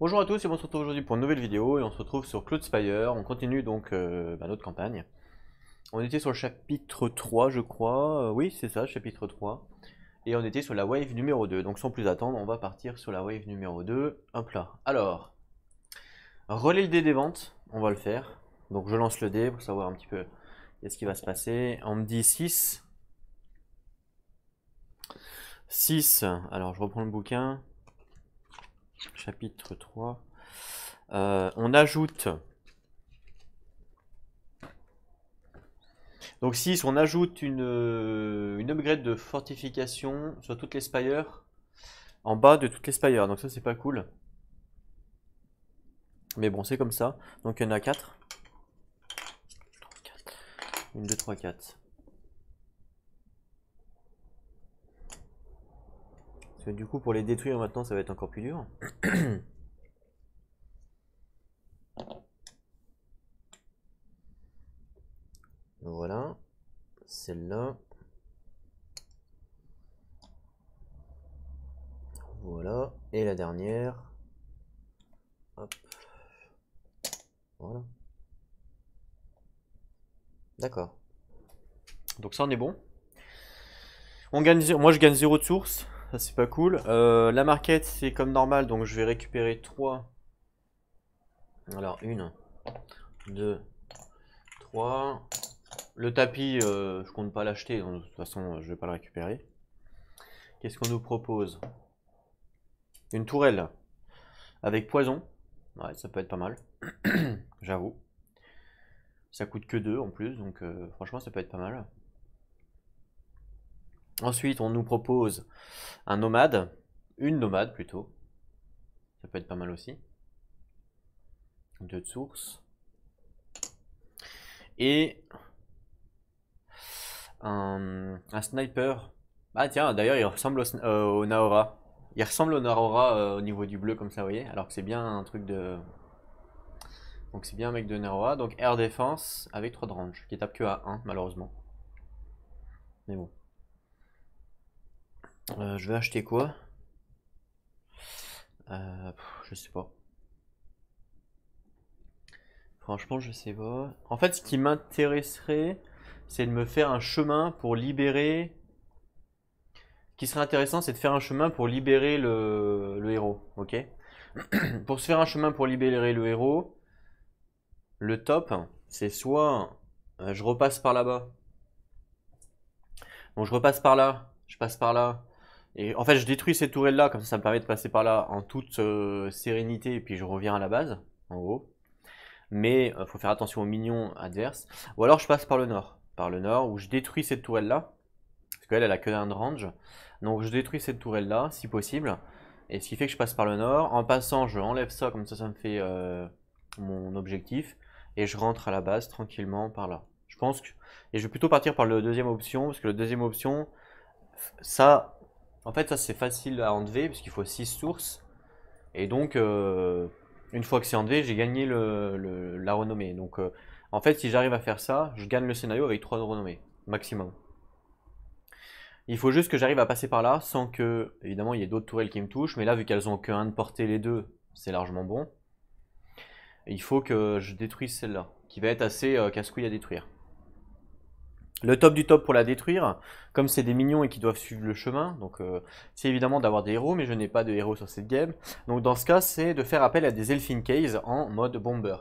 Bonjour à tous et on se retrouve aujourd'hui pour une nouvelle vidéo et on se retrouve sur Cloud Spire. On continue donc notre campagne. On était sur le chapitre 3 je crois, oui c'est ça, chapitre 3. Et on était sur la wave numéro 2, donc sans plus attendre on va partir sur la wave numéro 2. Hop là, alors, relais le dé des ventes, on va le faire. Donc je lance le dé pour savoir un petit peu qu'est-ce qui va se passer. On me dit 6. 6, alors je reprends le bouquin. Chapitre 3. On ajoute. Donc 6, on ajoute une upgrade de fortification sur toutes les spires. En bas de toutes les spires. Donc ça c'est pas cool. Mais bon c'est comme ça. Donc il y en a 4. 1, 2, 3, 4. Parce que du coup pour les détruire maintenant ça va être encore plus dur. Voilà. Celle-là. Voilà. Et la dernière. Hop. Voilà. D'accord. Donc ça on est bon. On gagne, moi je gagne 0 de source. Ça c'est pas cool. La marquette c'est comme normal. Donc je vais récupérer 3. Alors 1, 2, 3. Le tapis, je compte pas l'acheter. De toute façon je vais pas le récupérer. Qu'est-ce qu'on nous propose? Une tourelle. Avec poison. Ouais, ça peut être pas mal. J'avoue. Ça coûte que 2 en plus, donc franchement ça peut être pas mal. Ensuite, on nous propose un nomade. Une nomade plutôt. Ça peut être pas mal aussi. 2 de source. Et un sniper. Ah tiens, d'ailleurs il ressemble au Naora. Il ressemble au Naora au niveau du bleu comme ça, vous voyez. Alors que c'est bien un truc de... Donc c'est bien un mec de Naora. Donc air défense avec 3 de range. Qui tape que à 1 malheureusement. Mais bon. Je vais acheter quoi? Je sais pas. Franchement, je sais pas. En fait, ce qui m'intéresserait, c'est de me faire un chemin pour libérer. Ce qui serait intéressant, c'est de faire un chemin pour libérer le héros. Ok? Pour se faire un chemin pour libérer le héros, le top, c'est soit je repasse par là-bas. Donc je repasse par là, je passe par là. Et en fait, je détruis ces tourelles-là, comme ça me permet de passer par là en toute sérénité, et puis je reviens à la base, en gros. Mais il faut faire attention aux minions adverses. Ou alors je passe par le nord où je détruis cette tourelle-là, parce qu'elle, elle a que d'un range. Donc je détruis cette tourelle-là, si possible. Et ce qui fait que je passe par le nord. En passant, je enlève ça, comme ça me fait mon objectif. Et je rentre à la base tranquillement par là. Je pense que... Et je vais plutôt partir par la deuxième option, parce que la deuxième option, ça... En fait, ça c'est facile à enlever, parce qu'il faut 6 sources. Et donc, une fois que c'est enlevé, j'ai gagné la renommée. Donc, en fait, si j'arrive à faire ça, je gagne le scénario avec 3 de renommée, maximum. Il faut juste que j'arrive à passer par là, sans que, évidemment, il y ait d'autres tourelles qui me touchent. Mais là, vu qu'elles ont que 1 de portée les deux, c'est largement bon. Et il faut que je détruise celle-là, qui va être assez casse-couille à détruire. Le top du top pour la détruire, comme c'est des minions et qui doivent suivre le chemin, donc c'est évidemment d'avoir des héros, mais je n'ai pas de héros sur cette game. Donc dans ce cas, c'est de faire appel à des Elfin Case en mode bomber.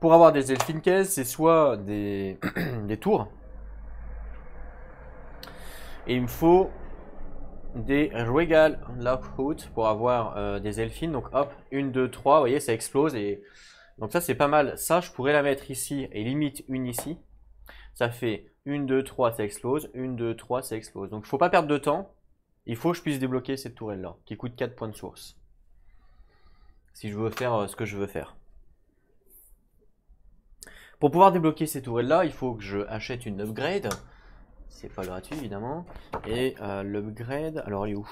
Pour avoir des Elfin Case, c'est soit des, des tours, et il me faut des Regal Lockhout pour avoir des Elfines. Donc hop, 1, 2, 3, vous voyez, ça explose. Et... Donc ça, c'est pas mal. Ça, je pourrais la mettre ici et limite une ici. Ça fait 1, 2, 3, ça explose. 1, 2, 3, ça explose. Donc il ne faut pas perdre de temps. Il faut que je puisse débloquer cette tourelle-là, qui coûte 4 points de source. Si je veux faire ce que je veux faire. Pour pouvoir débloquer ces tourelles-là, il faut que je achète une upgrade. C'est pas gratuit, évidemment. Et l'upgrade, alors il est où?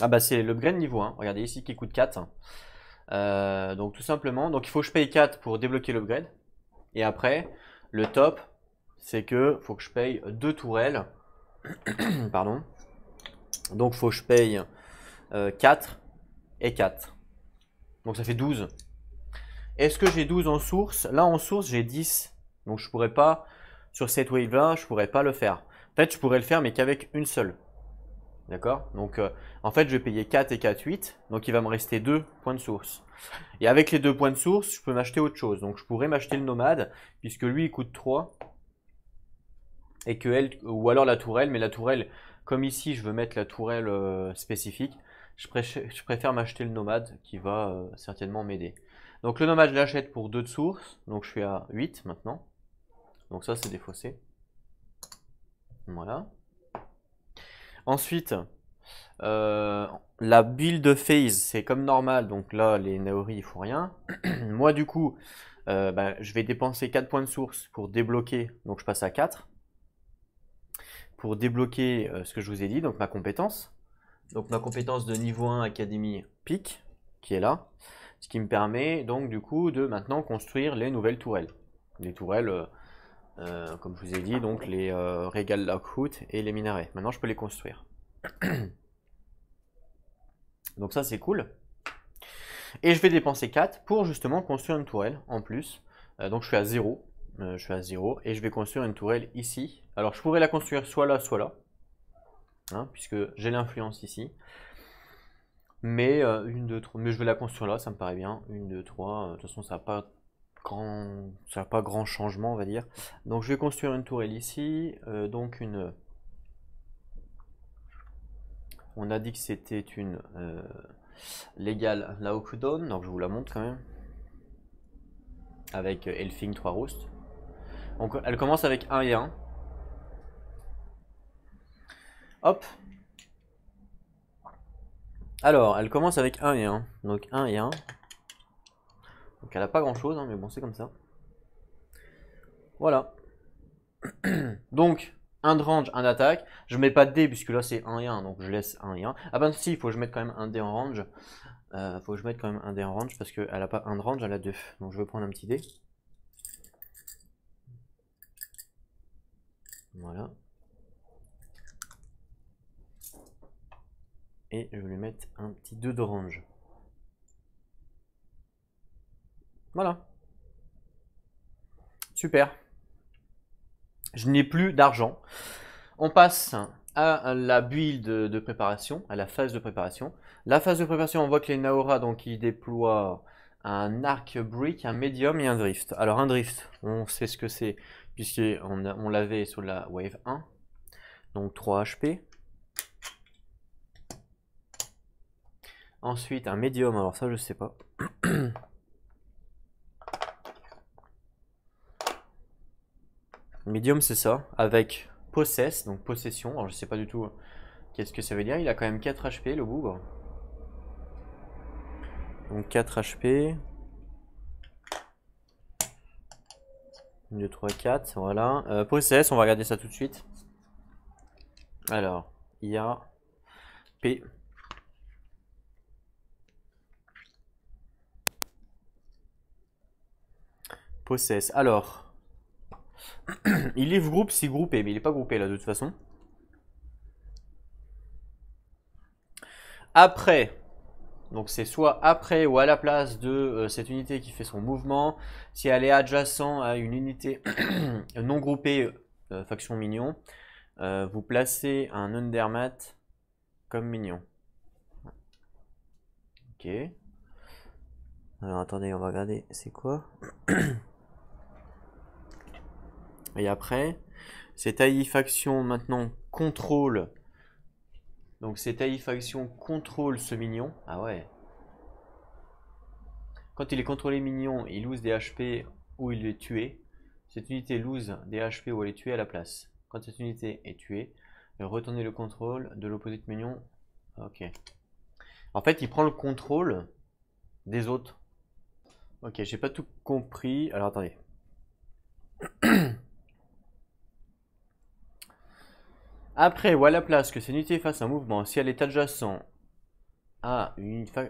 Ah bah c'est l'upgrade niveau 1. Regardez ici qui coûte 4. Donc tout simplement, donc il faut que je paye 4 pour débloquer l'upgrade. Et après, le top, c'est que faut que je paye 2 tourelles. Pardon. Donc faut que je paye 4 et 4. Donc ça fait 12. Est-ce que j'ai 12 en source? Là en source j'ai 10. Donc je pourrais pas, sur cette wave là, je pourrais pas le faire. Peut-être je pourrais le faire mais qu'avec une seule. D'accord? Donc en fait je vais payer 4 et 4, 8. Donc il va me rester 2 points de source. Et avec les 2 points de source, je peux m'acheter autre chose. Donc je pourrais m'acheter le nomade, puisque lui il coûte 3. Et que elle, ou alors la tourelle, mais la tourelle, comme ici je veux mettre la tourelle spécifique, je préfère m'acheter le nomade qui va certainement m'aider. Donc le nomade je l'achète pour 2 de source, donc je suis à 8 maintenant. Donc ça c'est défaussé. Voilà. Ensuite, la build phase c'est comme normal, donc là les Naori il faut rien. Moi du coup, je vais dépenser 4 points de source pour débloquer, donc je passe à 4. Pour débloquer ce que je vous ai dit, donc ma compétence. Donc ma compétence de niveau 1 Académie PIC, qui est là. Ce qui me permet donc du coup de maintenant construire les nouvelles tourelles. Les tourelles, comme je vous ai dit, donc les Regal Lockhoot et les minarets. Maintenant je peux les construire. Donc ça c'est cool. Et je vais dépenser 4 pour justement construire une tourelle en plus. Donc je suis à 0. Je suis à 0 et je vais construire une tourelle ici. Alors je pourrais la construire soit là, hein, puisque j'ai l'influence ici. Mais 1, 2, 3. Mais je vais la construire là, ça me paraît bien. 1, 2, 3. De toute façon, ça n'a pas grand changement, on va dire. Donc je vais construire une tourelle ici. Donc une. On a dit que c'était une légale Laokudon. Donc je vous la montre quand même. Avec Elfing 3 Roost. Donc elle commence avec 1 et 1. Hop. Alors, elle commence avec 1 et 1. Donc 1 et 1. Donc elle a pas grand chose, hein, mais bon, c'est comme ça. Voilà. Donc, 1 de range, 1 d'attaque. Je mets pas de dé puisque là c'est 1 et 1, donc je laisse 1 et 1. Ah ben si, il faut que je mette quand même un dé en range. Faut que je mette quand même un dé en range parce qu'elle a pas 1 de range, elle a 2. Donc je vais prendre un petit dé. Voilà. Et je vais lui mettre un petit 2 de range. Voilà. Super. Je n'ai plus d'argent. On passe à la build de préparation, à la phase de préparation. La phase de préparation, on voit que les Naora, donc ils déploient un arc brick, un medium et un drift. Alors un drift, on sait ce que c'est, puisqu'on l'avait sur la wave 1. Donc 3 HP. Ensuite un medium, alors ça je sais pas. Medium c'est ça, avec possess, donc possession. Alors je sais pas du tout qu'est-ce que ça veut dire. Il a quand même 4 HP le bougre. Donc 4 HP. 1, 2, 3, 4, voilà. Possess, on va regarder ça tout de suite. Alors, IA, P. Possess. Alors, il livre groupe si groupé, mais il n'est pas groupé là de toute façon. Après, donc c'est soit après ou à la place de cette unité qui fait son mouvement. Si elle est adjacent à une unité non groupée faction mignon, vous placez un Undermat comme mignon. Ok. Alors attendez, on va regarder c'est quoi. Et après, cette AI faction maintenant contrôle. Donc cette AI faction contrôle ce mignon. Ah ouais. Quand il est contrôlé mignon, il lose des HP ou il est tué. Cette unité lose des HP ou elle est tuée à la place. Quand cette unité est tuée, retournez le contrôle de l'opposite mignon. Ok. En fait, il prend le contrôle des autres. Ok, j'ai pas tout compris. Alors attendez. Après ou à la place que cette unité fasse un mouvement, si elle est adjacent à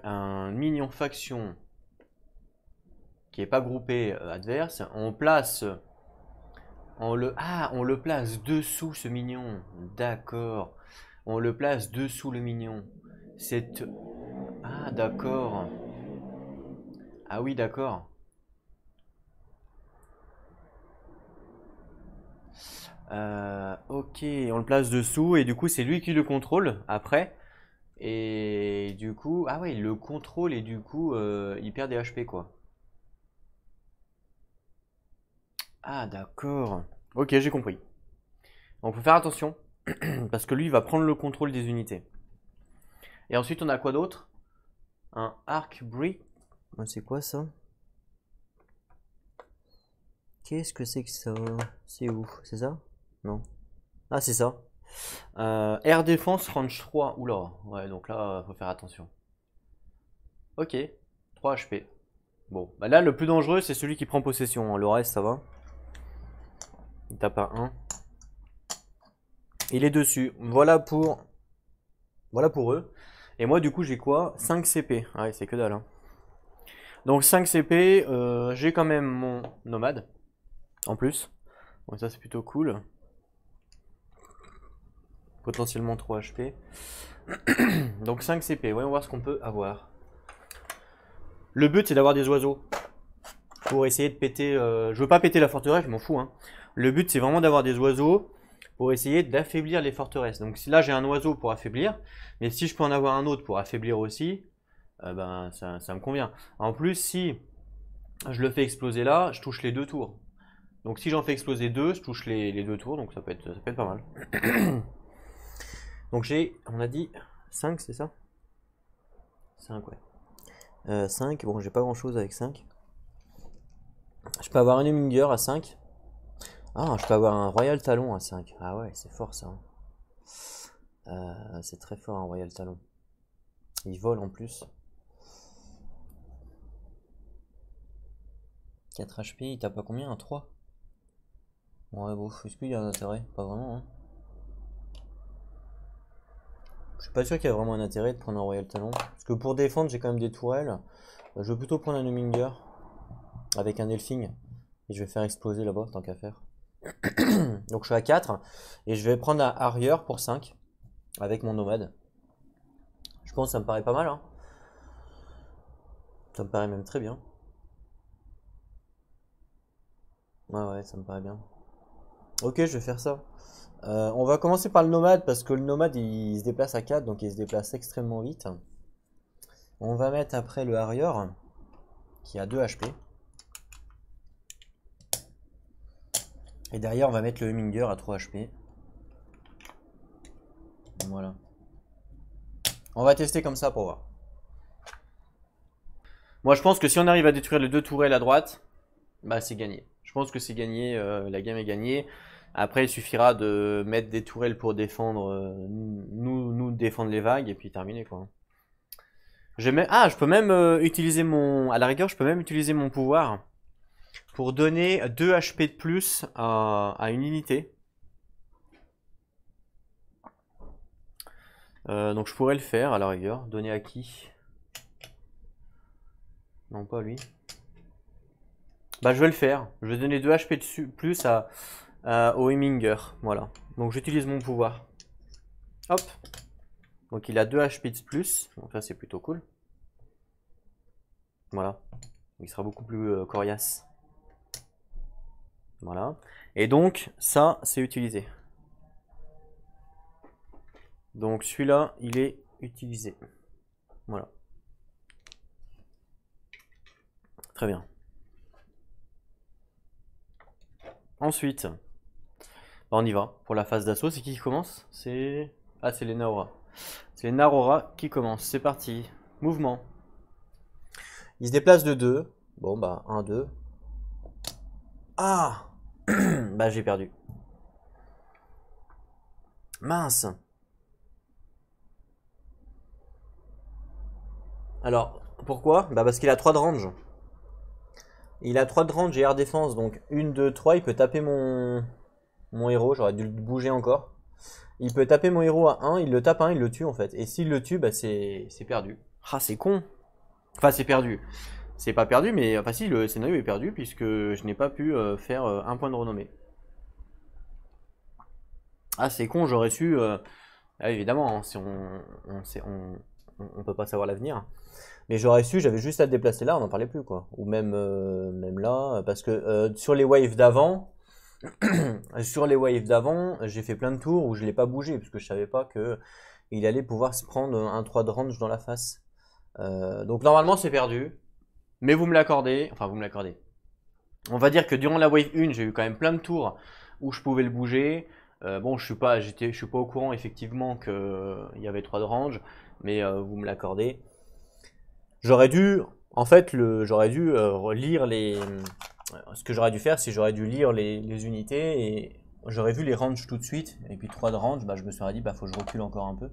un minion faction qui n'est pas groupé adverse, on place on le place dessous ce mignon. D'accord. On le place dessous le mignon. Ah, d'accord. Ah oui, d'accord. Ok, on le place dessous et du coup c'est lui qui le contrôle après. Et du coup, ah ouais, il le contrôle et du coup il perd des HP quoi. Ah d'accord. Ok, j'ai compris. On peut faire attention parce que lui il va prendre le contrôle des unités. Et ensuite on a quoi d'autre? Un arc brick. C'est quoi ça? Qu'est-ce que c'est que ça? C'est où? C'est ça? Non. Ah c'est ça. Air Défense range 3. Oula. Ouais, donc là faut faire attention. Ok. 3 HP. Bon, bah là le plus dangereux c'est celui qui prend possession, hein. Le reste ça va. Il tape un 1. Il est dessus. Voilà pour eux. Et moi du coup j'ai quoi? 5 CP. Ah ouais, c'est que dalle, hein. Donc 5 CP, j'ai quand même mon nomade en plus. Donc ça c'est plutôt cool. Potentiellement 3 HP. Donc 5 CP, voyons voir ce qu'on peut avoir. Le but c'est d'avoir des oiseaux. Pour essayer de péter... je veux pas péter la forteresse, je m'en fous, hein. Le but c'est vraiment d'avoir des oiseaux pour essayer d'affaiblir les forteresses. Donc si là j'ai un oiseau pour affaiblir, mais si je peux en avoir un autre pour affaiblir aussi, ben ça me convient. En plus si je le fais exploser là, je touche les 2 tours. Donc si j'en fais exploser 2, je touche les 2 tours, donc ça peut être pas mal. Donc on a dit 5 c'est ça? 5 ouais. 5, bon j'ai pas grand chose avec 5. Je peux avoir un Huminger à 5. Ah, je peux avoir un Royal Talon à 5. Ah ouais, c'est fort ça, hein. C'est très fort un Royal Talon. Il vole en plus. 4 HP, il tape à combien? Un 3? Ouais, bon, est-ce qu'il y a un intérêt? Pas vraiment, hein. Je suis pas sûr qu'il y a vraiment un intérêt de prendre un Royal Talon. Parce que pour défendre, j'ai quand même des tourelles. Je vais plutôt prendre un Huminger avec un Elfing. Et je vais faire exploser là-bas, tant qu'à faire. Donc je suis à 4. Et je vais prendre un Harrier pour 5. Avec mon nomade. Je pense que ça me paraît pas mal, hein. Ça me paraît même très bien. Ouais, ça me paraît bien. Ok, je vais faire ça. On va commencer par le nomade parce que le nomade il se déplace à 4, donc il se déplace extrêmement vite. On va mettre après le Harrier qui a 2 HP. Et derrière on va mettre le Huminger à 3 HP. Voilà. On va tester comme ça pour voir. Moi je pense que si on arrive à détruire les 2 tourelles à droite, bah c'est gagné. Je pense que c'est gagné, la game est gagnée. Après, il suffira de mettre des tourelles pour défendre, nous défendre les vagues et puis terminer quoi. Ah, je peux même utiliser à la rigueur, je peux même utiliser mon pouvoir pour donner 2 HP de plus à une unité. Donc je pourrais le faire à la rigueur. Donner à qui? Non, pas lui. Bah je vais le faire. Je vais donner 2 HP de plus au Heminger. Voilà. Donc j'utilise mon pouvoir. Hop. Donc il a 2 HP de plus. Donc ça c'est plutôt cool. Voilà. Il sera beaucoup plus coriace. Voilà. Et donc ça c'est utilisé. Donc celui-là il est utilisé. Voilà. Très bien. Ensuite, bah, on y va pour la phase d'assaut. C'est qui commence? C'est les Naora. C'est les Narora qui commencent. C'est parti. Mouvement. Il se déplace de 2. Bon, bah, 1, 2. Ah bah, j'ai perdu. Mince. Alors, pourquoi? Bah, parce qu'il a 3 de range. Il a 3 de range et air défense. Donc, 1, 2, 3. Il peut taper mon héros. J'aurais dû le bouger encore. Il peut taper mon héros à 1. Il le tape à 1. Il le tue en fait. Et s'il le tue, bah, c'est perdu. Ah, c'est con. Enfin, c'est perdu. C'est pas perdu, mais enfin si, le scénario est perdu puisque je n'ai pas pu faire un point de renommée. Ah, c'est con, j'aurais su... Ah, évidemment, hein, si on peut pas savoir l'avenir. Mais j'aurais su, j'avais juste à le déplacer là, on n'en parlait plus quoi. Ou même, même là, parce que sur les waves d'avant, j'ai fait plein de tours où je l'ai pas bougé, parce que je savais pas que il allait pouvoir se prendre un 3 de range dans la face. Donc normalement c'est perdu, mais vous me l'accordez, enfin vous me l'accordez. On va dire que durant la wave 1, j'ai eu quand même plein de tours où je pouvais le bouger. Bon, je suis pas au courant effectivement qu'il y avait 3 de range, mais vous me l'accordez. J'aurais dû, en fait, j'aurais dû lire ce que j'aurais dû faire, c'est j'aurais dû lire les unités et j'aurais vu les ranges tout de suite. Et puis 3 de range, bah, je me serais dit, bah faut que je recule encore un peu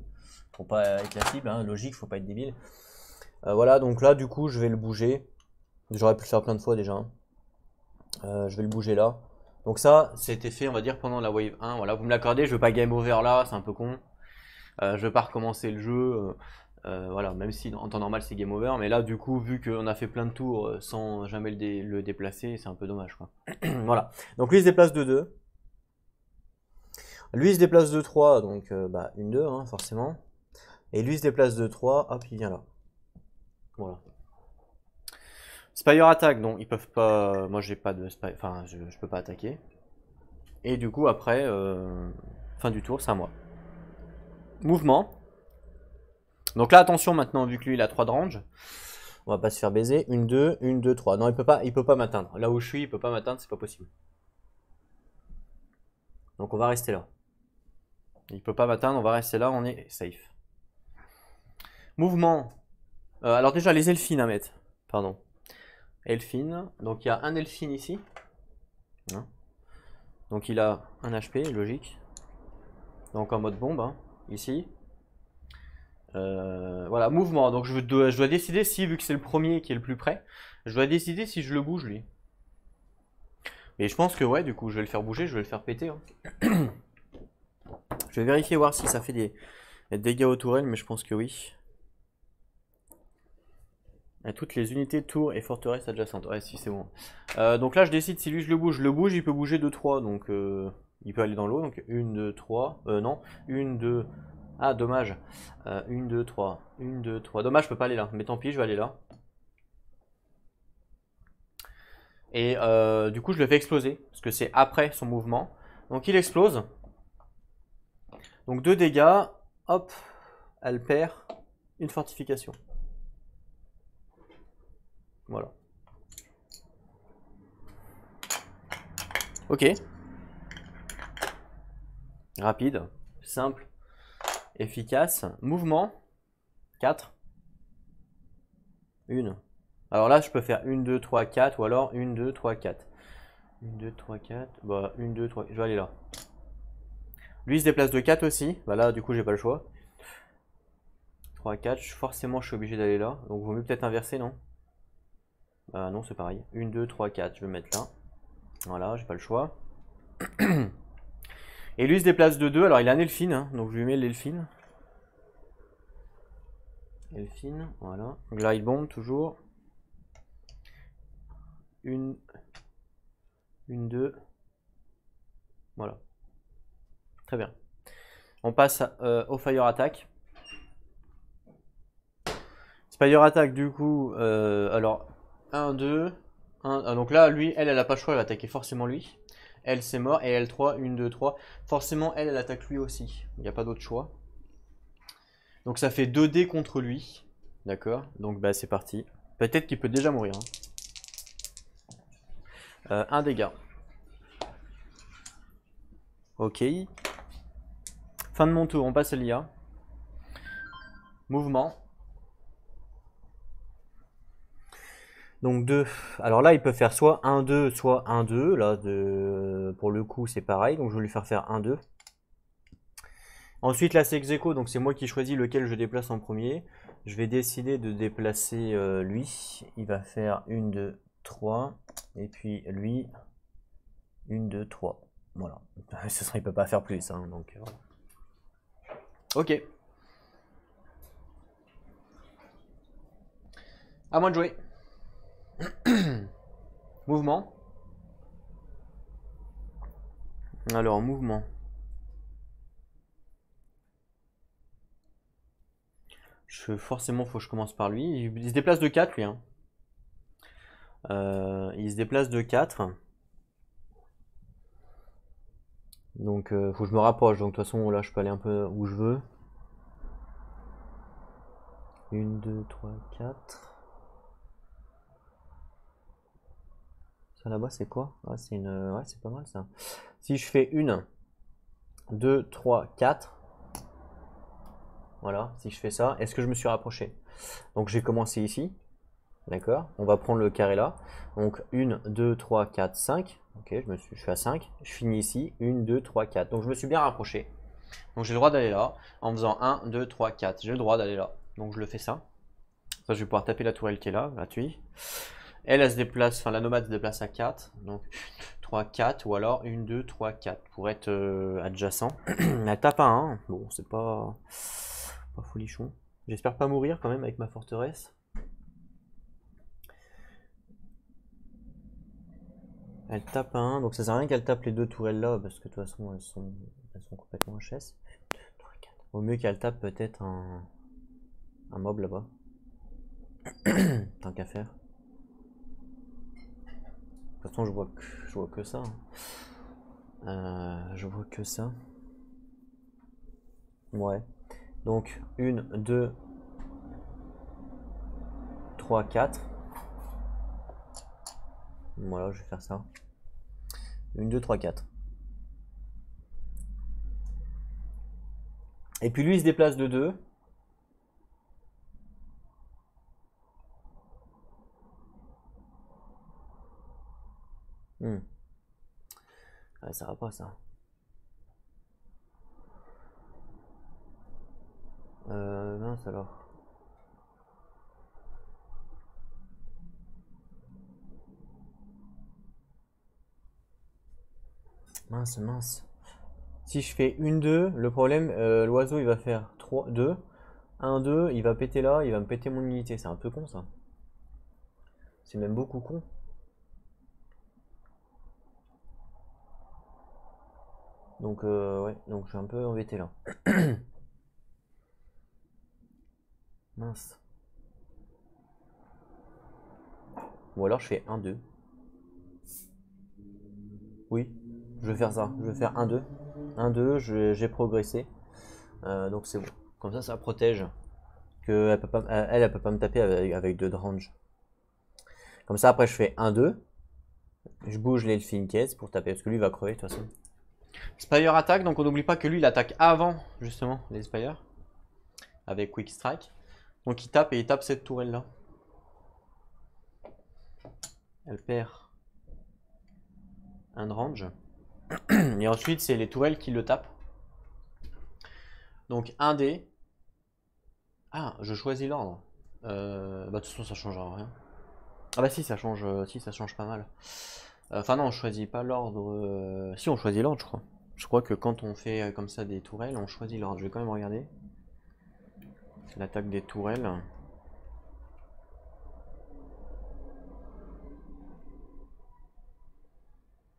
pour pas être la cible, hein, logique, faut pas être débile. Voilà, donc là, du coup, je vais le bouger. J'aurais pu le faire plein de fois déjà, hein. Je vais le bouger là. Donc ça, c'était fait, on va dire, pendant la wave 1. Voilà, vous me l'accordez, je veux pas game over là, c'est un peu con. Je veux pas recommencer le jeu. Voilà, même si en temps normal c'est game over, mais là du coup vu qu'on a fait plein de tours sans jamais le déplacer, c'est un peu dommage quoi. Voilà, donc lui il se déplace de 2, lui il se déplace de 3, donc bah une 2 hein, forcément, et lui il se déplace de 3, hop il vient là. Voilà. Spire attaque, donc ils peuvent pas, moi j'ai pas de spire, enfin je peux pas attaquer. Et du coup après, fin du tour c'est à moi. Mouvement. Donc là attention maintenant vu que lui il a 3 de range. On va pas se faire baiser. 1, 2, 1, 2, 3. Non, il peut pas m'atteindre. Là où je suis, il peut pas m'atteindre, c'est pas possible. Donc on va rester là. Il peut pas m'atteindre, on va rester là, on est safe. Mouvement. Alors déjà, les elfines à mettre. Pardon. Elfine. Donc il y a un elfine ici. Hein. Donc il a un HP, logique. Donc en mode bombe, hein, ici. Voilà, mouvement. Donc je dois décider si, vu que c'est le premier qui est le plus près, je dois décider si je le bouge lui. Et je pense que ouais, du coup, je vais le faire bouger, je vais le faire péter, hein. Je vais vérifier voir si ça fait des dégâts aux tourelles, mais je pense que oui. À toutes les unités, tours et forteresses adjacentes. Ouais, si, c'est bon. Donc là, je décide si lui je le bouge, il peut bouger de 3, donc il peut aller dans l'eau. Donc 1, 2, 3. Non, 1, 2. Ah, dommage. 1, 2, 3. 1, 2, 3. Dommage, je peux pas aller là. Mais tant pis, je vais aller là. Et du coup, je le fais exploser, parce que c'est après son mouvement. Donc il explose. Donc 2 dégâts. Hop, elle perd une fortification. Voilà. Ok. Rapide, simple, efficace. Mouvement. 4. 1. Alors là, je peux faire 1, 2, 3, 4 ou alors 1, 2, 3, 4. 1, 2, 3, 4. Bah, 1, 2, 3. Je vais aller là. Lui, il se déplace de 4 aussi. Bah là, du coup, j'ai pas le choix. 3, 4. Forcément, je suis obligé d'aller là. Donc, vaut mieux peut-être inverser, non? Bah non, c'est pareil. 1, 2, 3, 4. Je vais me mettre là. Voilà, j'ai pas le choix. Et lui, il se déplace de 2. Alors, il a un Elfine, hein, donc je lui mets l'Elfine. Elfine, voilà. Glide Bomb, toujours. 1, 2. Voilà. Très bien. On passe au Fire Attack. Fire Attack, du coup, alors 1, 2. 1, donc là, lui, elle a pas le choix, elle va attaquer forcément lui. Elle, c'est mort. Et elle, 3, 1, 2, 3. Forcément, elle attaque lui aussi. Il n'y a pas d'autre choix. Donc ça fait 2 dés contre lui. D'accord. Donc bah c'est parti. Peut-être qu'il peut déjà mourir, hein. 1 dégât. Ok. Fin de mon tour, on passe à l'IA. Mouvement. Donc 2. Alors là, il peut faire soit 1, 2, soit 1, 2. Là, pour le coup, c'est pareil. Donc je vais lui faire 1, 2. Ensuite, là, c'est ex aequo. Donc c'est moi qui choisis lequel je déplace en premier. Je vais décider de déplacer lui. Il va faire 1, 2, 3. Et puis lui, 1, 2, 3. Voilà. Il peut pas faire plus, hein, donc voilà. Ok. À moi de jouer. Mouvement. Alors, mouvement. Forcément, faut que je commence par lui. Il se déplace de 4, lui. Hein. Il se déplace de 4. Donc, faut que je me rapproche. Donc, de toute façon, là, je peux aller un peu où je veux. 1, 2, 3, 4. Ça là-bas, c'est quoi? Ouais, c'est pas mal ça. Si je fais 1, 2, 3, 4. Voilà, si je fais ça, est-ce que je me suis rapproché? Donc, j'ai commencé ici. D'accord? On va prendre le carré là. Donc 1, 2, 3, 4, 5. Ok, je suis à 5. Je finis ici. 1, 2, 3, 4. Donc je me suis bien rapproché. Donc j'ai le droit d'aller là. En faisant 1, 2, 3, 4. J'ai le droit d'aller là. Donc je le fais ça. Ça, je vais pouvoir taper la tourelle qui est là, gratuit. Elle se déplace, enfin la nomade se déplace à 4. Donc 3, 4. Ou alors 1, 2, 3, 4. Pour être adjacent. Elle tape à 1. Bon, c'est pas folichon. J'espère pas mourir quand même avec ma forteresse. Elle tape à 1, donc ça sert à rien qu'elle tape les deux tourelles là, parce que de toute façon elles sont complètement HS. 2, 3, 4. Au mieux qu'elle tape peut-être un mob là-bas. Tant qu'à faire. De toute façon je vois que ça. Je vois que ça. Ouais. Donc 1, 2, 3, 4. Voilà, je vais faire ça. 1, 2, 3, 4. Et puis lui il se déplace de 2. Ouais, ça va pas ça. Mince alors. Mince. Si je fais 1, 2, le problème, l'oiseau il va faire 3, 2. 1, 2, il va péter là, il va me péter mon unité. C'est un peu con ça. C'est même beaucoup con. Donc, ouais, donc je suis un peu embêté là. Mince. Ou alors je fais 1, 2. Oui, je vais faire ça. Je vais faire 1, 2. 1, 2, j'ai progressé. Donc c'est bon. Comme ça protège. Que elle peut pas me taper avec 2 de range. Comme ça, après, je fais 1, 2. Je bouge l'Elfin Case pour taper, parce que lui il va crever de toute façon. Spire attaque, donc on n'oublie pas que lui il attaque avant, justement, les Spire. Avec Quick Strike. Donc il tape et il tape cette tourelle là. Elle perd un de range. Et ensuite, c'est les tourelles qui le tapent. Donc 1 dé. Ah, je choisis l'ordre. Bah, de toute façon, ça changera rien. Ah bah si, ça change pas mal. Enfin non, on choisit pas l'ordre. Si, on choisit l'ordre, je crois. Je crois que quand on fait comme ça des tourelles, on choisit l'ordre. Je vais quand même regarder. L'attaque des tourelles.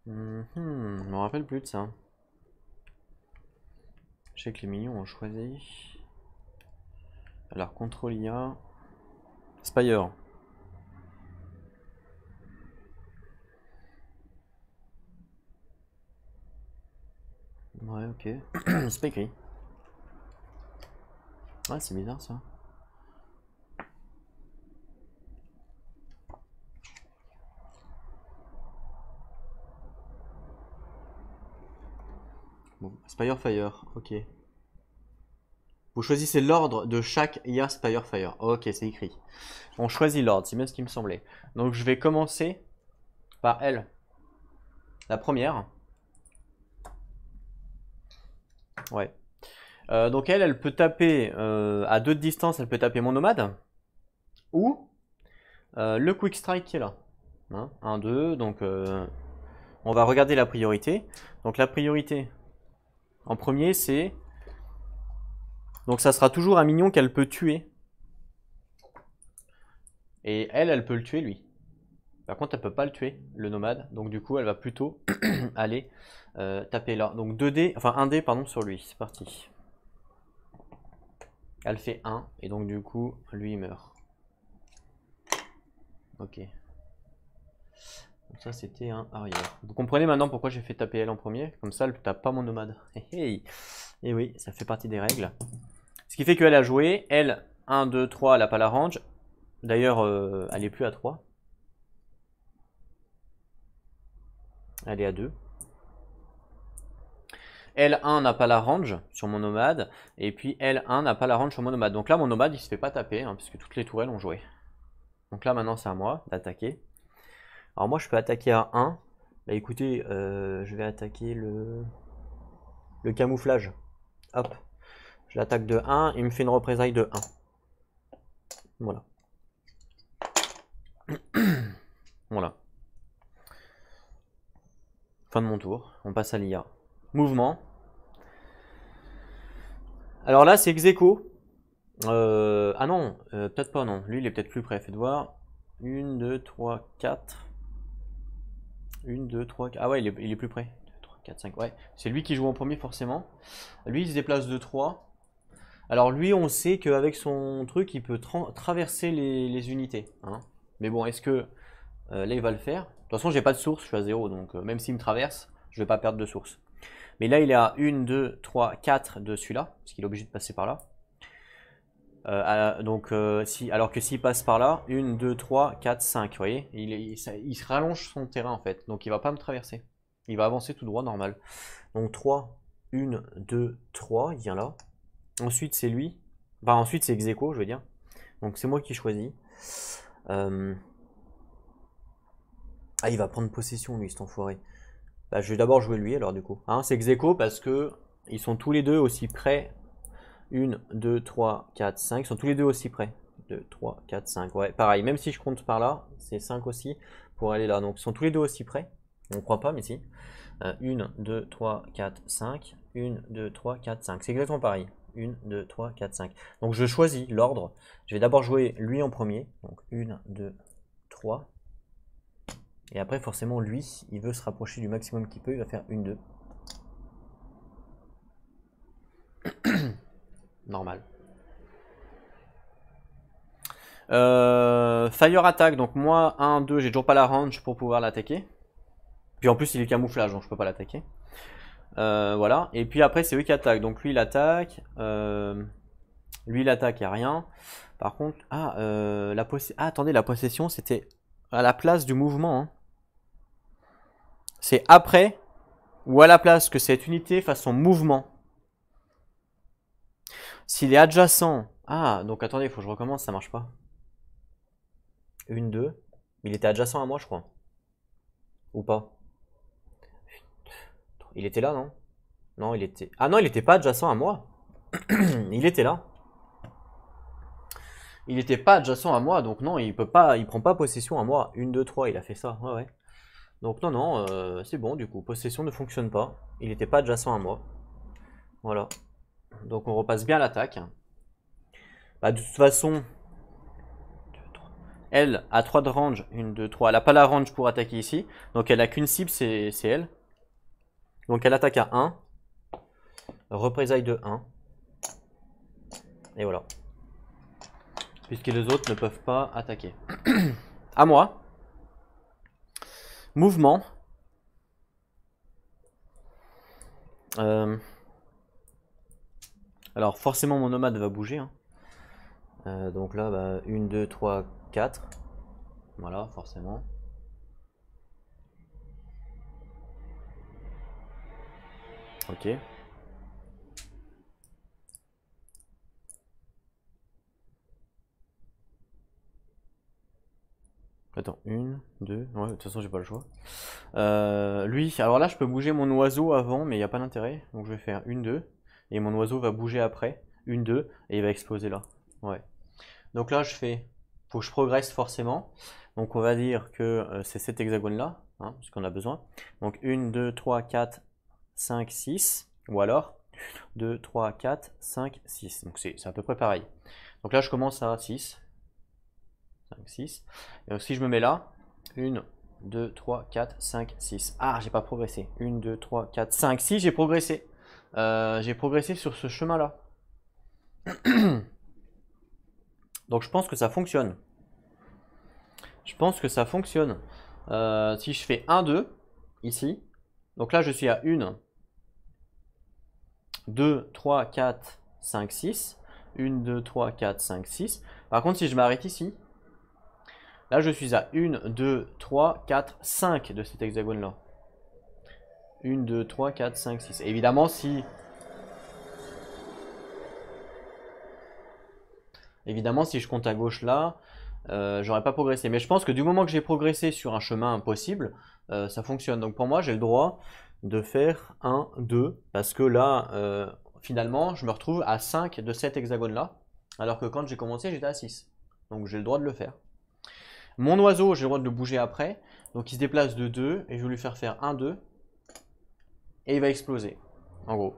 Je me rappelle plus de ça. Je sais que les minions ont choisi. Alors, contrôle IA. Spire. Ouais, ok. C'est pas écrit. Ouais, c'est bizarre ça. Bon, Spire Fire, ok. Vous choisissez l'ordre de chaque IA Spire Fire. Ok, c'est écrit. On choisit l'ordre, c'est bien ce qui me semblait. Donc je vais commencer par elle. La première. Ouais. Donc elle peut taper à 2 de distance, elle peut taper mon nomade. Ou le Quick Strike qui est là. 1, 2, donc on va regarder la priorité. Donc la priorité en premier c'est... Donc ça sera toujours un minion qu'elle peut tuer. Et elle peut le tuer lui. Par contre elle peut pas le tuer, le nomade. Donc du coup elle va plutôt aller taper là. Donc 2 dés, enfin 1 dé pardon sur lui, c'est parti. Elle fait 1. Et donc du coup, lui il meurt. Ok. Donc ça c'était un arrière. Vous comprenez maintenant pourquoi j'ai fait taper elle en premier? Comme ça elle ne tape pas mon nomade. Et oui, ça fait partie des règles. Ce qui fait qu'elle a joué. Elle, 1, 2, 3, elle n'a pas la range. D'ailleurs, elle est plus à 3. Elle est à 2. L1 n'a pas la range sur mon nomade. Et puis L1 n'a pas la range sur mon nomade. Donc là, mon nomade, il se fait pas taper, hein, puisque toutes les tourelles ont joué. Donc là, maintenant, c'est à moi d'attaquer. Alors moi, je peux attaquer à 1. Bah écoutez, je vais attaquer le camouflage. Hop. Je l'attaque de 1. Il me fait une représaille de 1. Voilà. Voilà. Fin de mon tour. On passe à l'IA. Mouvement. Alors là, c'est ex-aequo. Ah non, peut-être pas, non. Lui, il est peut-être plus près. Faites voir. 1, 2, 3, 4. 1, 2, 3, 4. Ah ouais, il est plus près. 2, 3, 4, 5. Ouais, c'est lui qui joue en premier, forcément. Lui, il se déplace de 3. Alors lui, on sait qu'avec son truc, il peut traverser les unités. Hein. Mais bon, est-ce que là, il va le faire? De toute façon, j'ai pas de source, je suis à 0. Donc même s'il me traverse, je vais pas perdre de source. Mais là, il est à 1, 2, 3, 4 de celui-là. Parce qu'il est obligé de passer par là. Alors que s'il passe par là, 1, 2, 3, 4, 5, vous voyez, il se rallonge son terrain en fait, donc il va pas me traverser. Il va avancer tout droit, normal. Donc 3, 1, 2, 3, il vient là. Ensuite c'est lui, enfin ensuite c'est ex-aequo, je veux dire. Donc c'est moi qui choisis. Ah, il va prendre possession lui, cet enfoiré. Bah, je vais d'abord jouer lui alors du coup. Hein, c'est ex-aequo parce que ils sont tous les deux aussi près. 1, 2, 3, 4, 5. Ils sont tous les deux aussi près. 2, 3, 4, 5. Ouais, pareil. Même si je compte par là, c'est 5 aussi pour aller là. Donc, ils sont tous les deux aussi près. On ne croit pas, mais si. 1, 2, 3, 4, 5. 1, 2, 3, 4, 5. C'est exactement pareil. 1, 2, 3, 4, 5. Donc, je choisis l'ordre. Je vais d'abord jouer lui en premier. Donc, 1, 2, 3. Et après, forcément, lui, il veut se rapprocher du maximum qu'il peut. Il va faire 1, 2. Normal. Fire attack, donc moi 1, 2, j'ai toujours pas la range pour pouvoir l'attaquer. Puis en plus il est camouflage, donc je peux pas l'attaquer. Voilà, et puis après c'est lui qui attaque, donc lui il attaque. Lui il attaque, il n'y a rien. Par contre, attendez, la possession c'était à la place du mouvement. Hein. C'est après ou à la place que cette unité fasse son mouvement. S'il est adjacent. Ah, donc attendez, il faut que je recommence, ça marche pas. 1, 2. Il était adjacent à moi, je crois. Ou pas? Il était là, non? Non, il était... Ah non, il était pas adjacent à moi. Il était là. Il n'était pas adjacent à moi, donc non, il peut pas, il prend pas possession à moi. 1, 2, 3, il a fait ça. Ouais, ouais. Donc non, non, c'est bon, du coup. Possession ne fonctionne pas. Il n'était pas adjacent à moi. Voilà. Donc on repasse bien l'attaque. Bah, de toute façon... Elle a 3 de range, 1, 2, 3. Elle n'a pas la range pour attaquer ici. Donc elle a qu'une cible, c'est elle. Donc elle attaque à 1. Représailles de 1. Et voilà. Puisque les autres ne peuvent pas attaquer. À moi. Mouvement. Alors forcément mon nomade va bouger. Hein. Donc là, bah, 1, 2, 3, 4. Voilà, forcément. Ok. Attends, 1, 2, ouais, de toute façon j'ai pas le choix. Lui, alors là je peux bouger mon oiseau avant, mais il n'y a pas d'intérêt. Donc je vais faire 1, 2, et mon oiseau va bouger après. 1, 2, et il va exploser là. Ouais. Donc là je fais, faut que je progresse forcément. Donc on va dire que c'est cet hexagone là, hein, parce qu'on a besoin. Donc 1, 2, 3, 4, 5, 6, ou alors 2, 3, 4, 5, 6. Donc c'est à peu près pareil. Donc là je commence à 6. 5, 6. Et donc si je me mets là, 1, 2, 3, 4, 5, 6. Ah, j'ai pas progressé. 1, 2, 3, 4, 5, 6, j'ai progressé. J'ai progressé sur ce chemin-là. Donc je pense que ça fonctionne. Je pense que ça fonctionne. Si je fais 1, 2, ici. Donc là, je suis à 1, 2, 3, 4, 5, 6. 1, 2, 3, 4, 5, 6. Par contre, si je m'arrête ici, là, je suis à 1, 2, 3, 4, 5 de cet hexagone-là. 1, 2, 3, 4, 5, 6. Évidemment, si je compte à gauche là, j'aurais pas progressé. Mais je pense que du moment que j'ai progressé sur un chemin impossible, ça fonctionne. Donc pour moi, j'ai le droit de faire 1, 2. Parce que là, finalement, je me retrouve à 5 de cet hexagone-là. Alors que quand j'ai commencé, j'étais à 6. Donc j'ai le droit de le faire. Mon oiseau, j'ai le droit de le bouger après. Donc il se déplace de 2 et je vais lui faire 1, 2. Et il va exploser. En gros.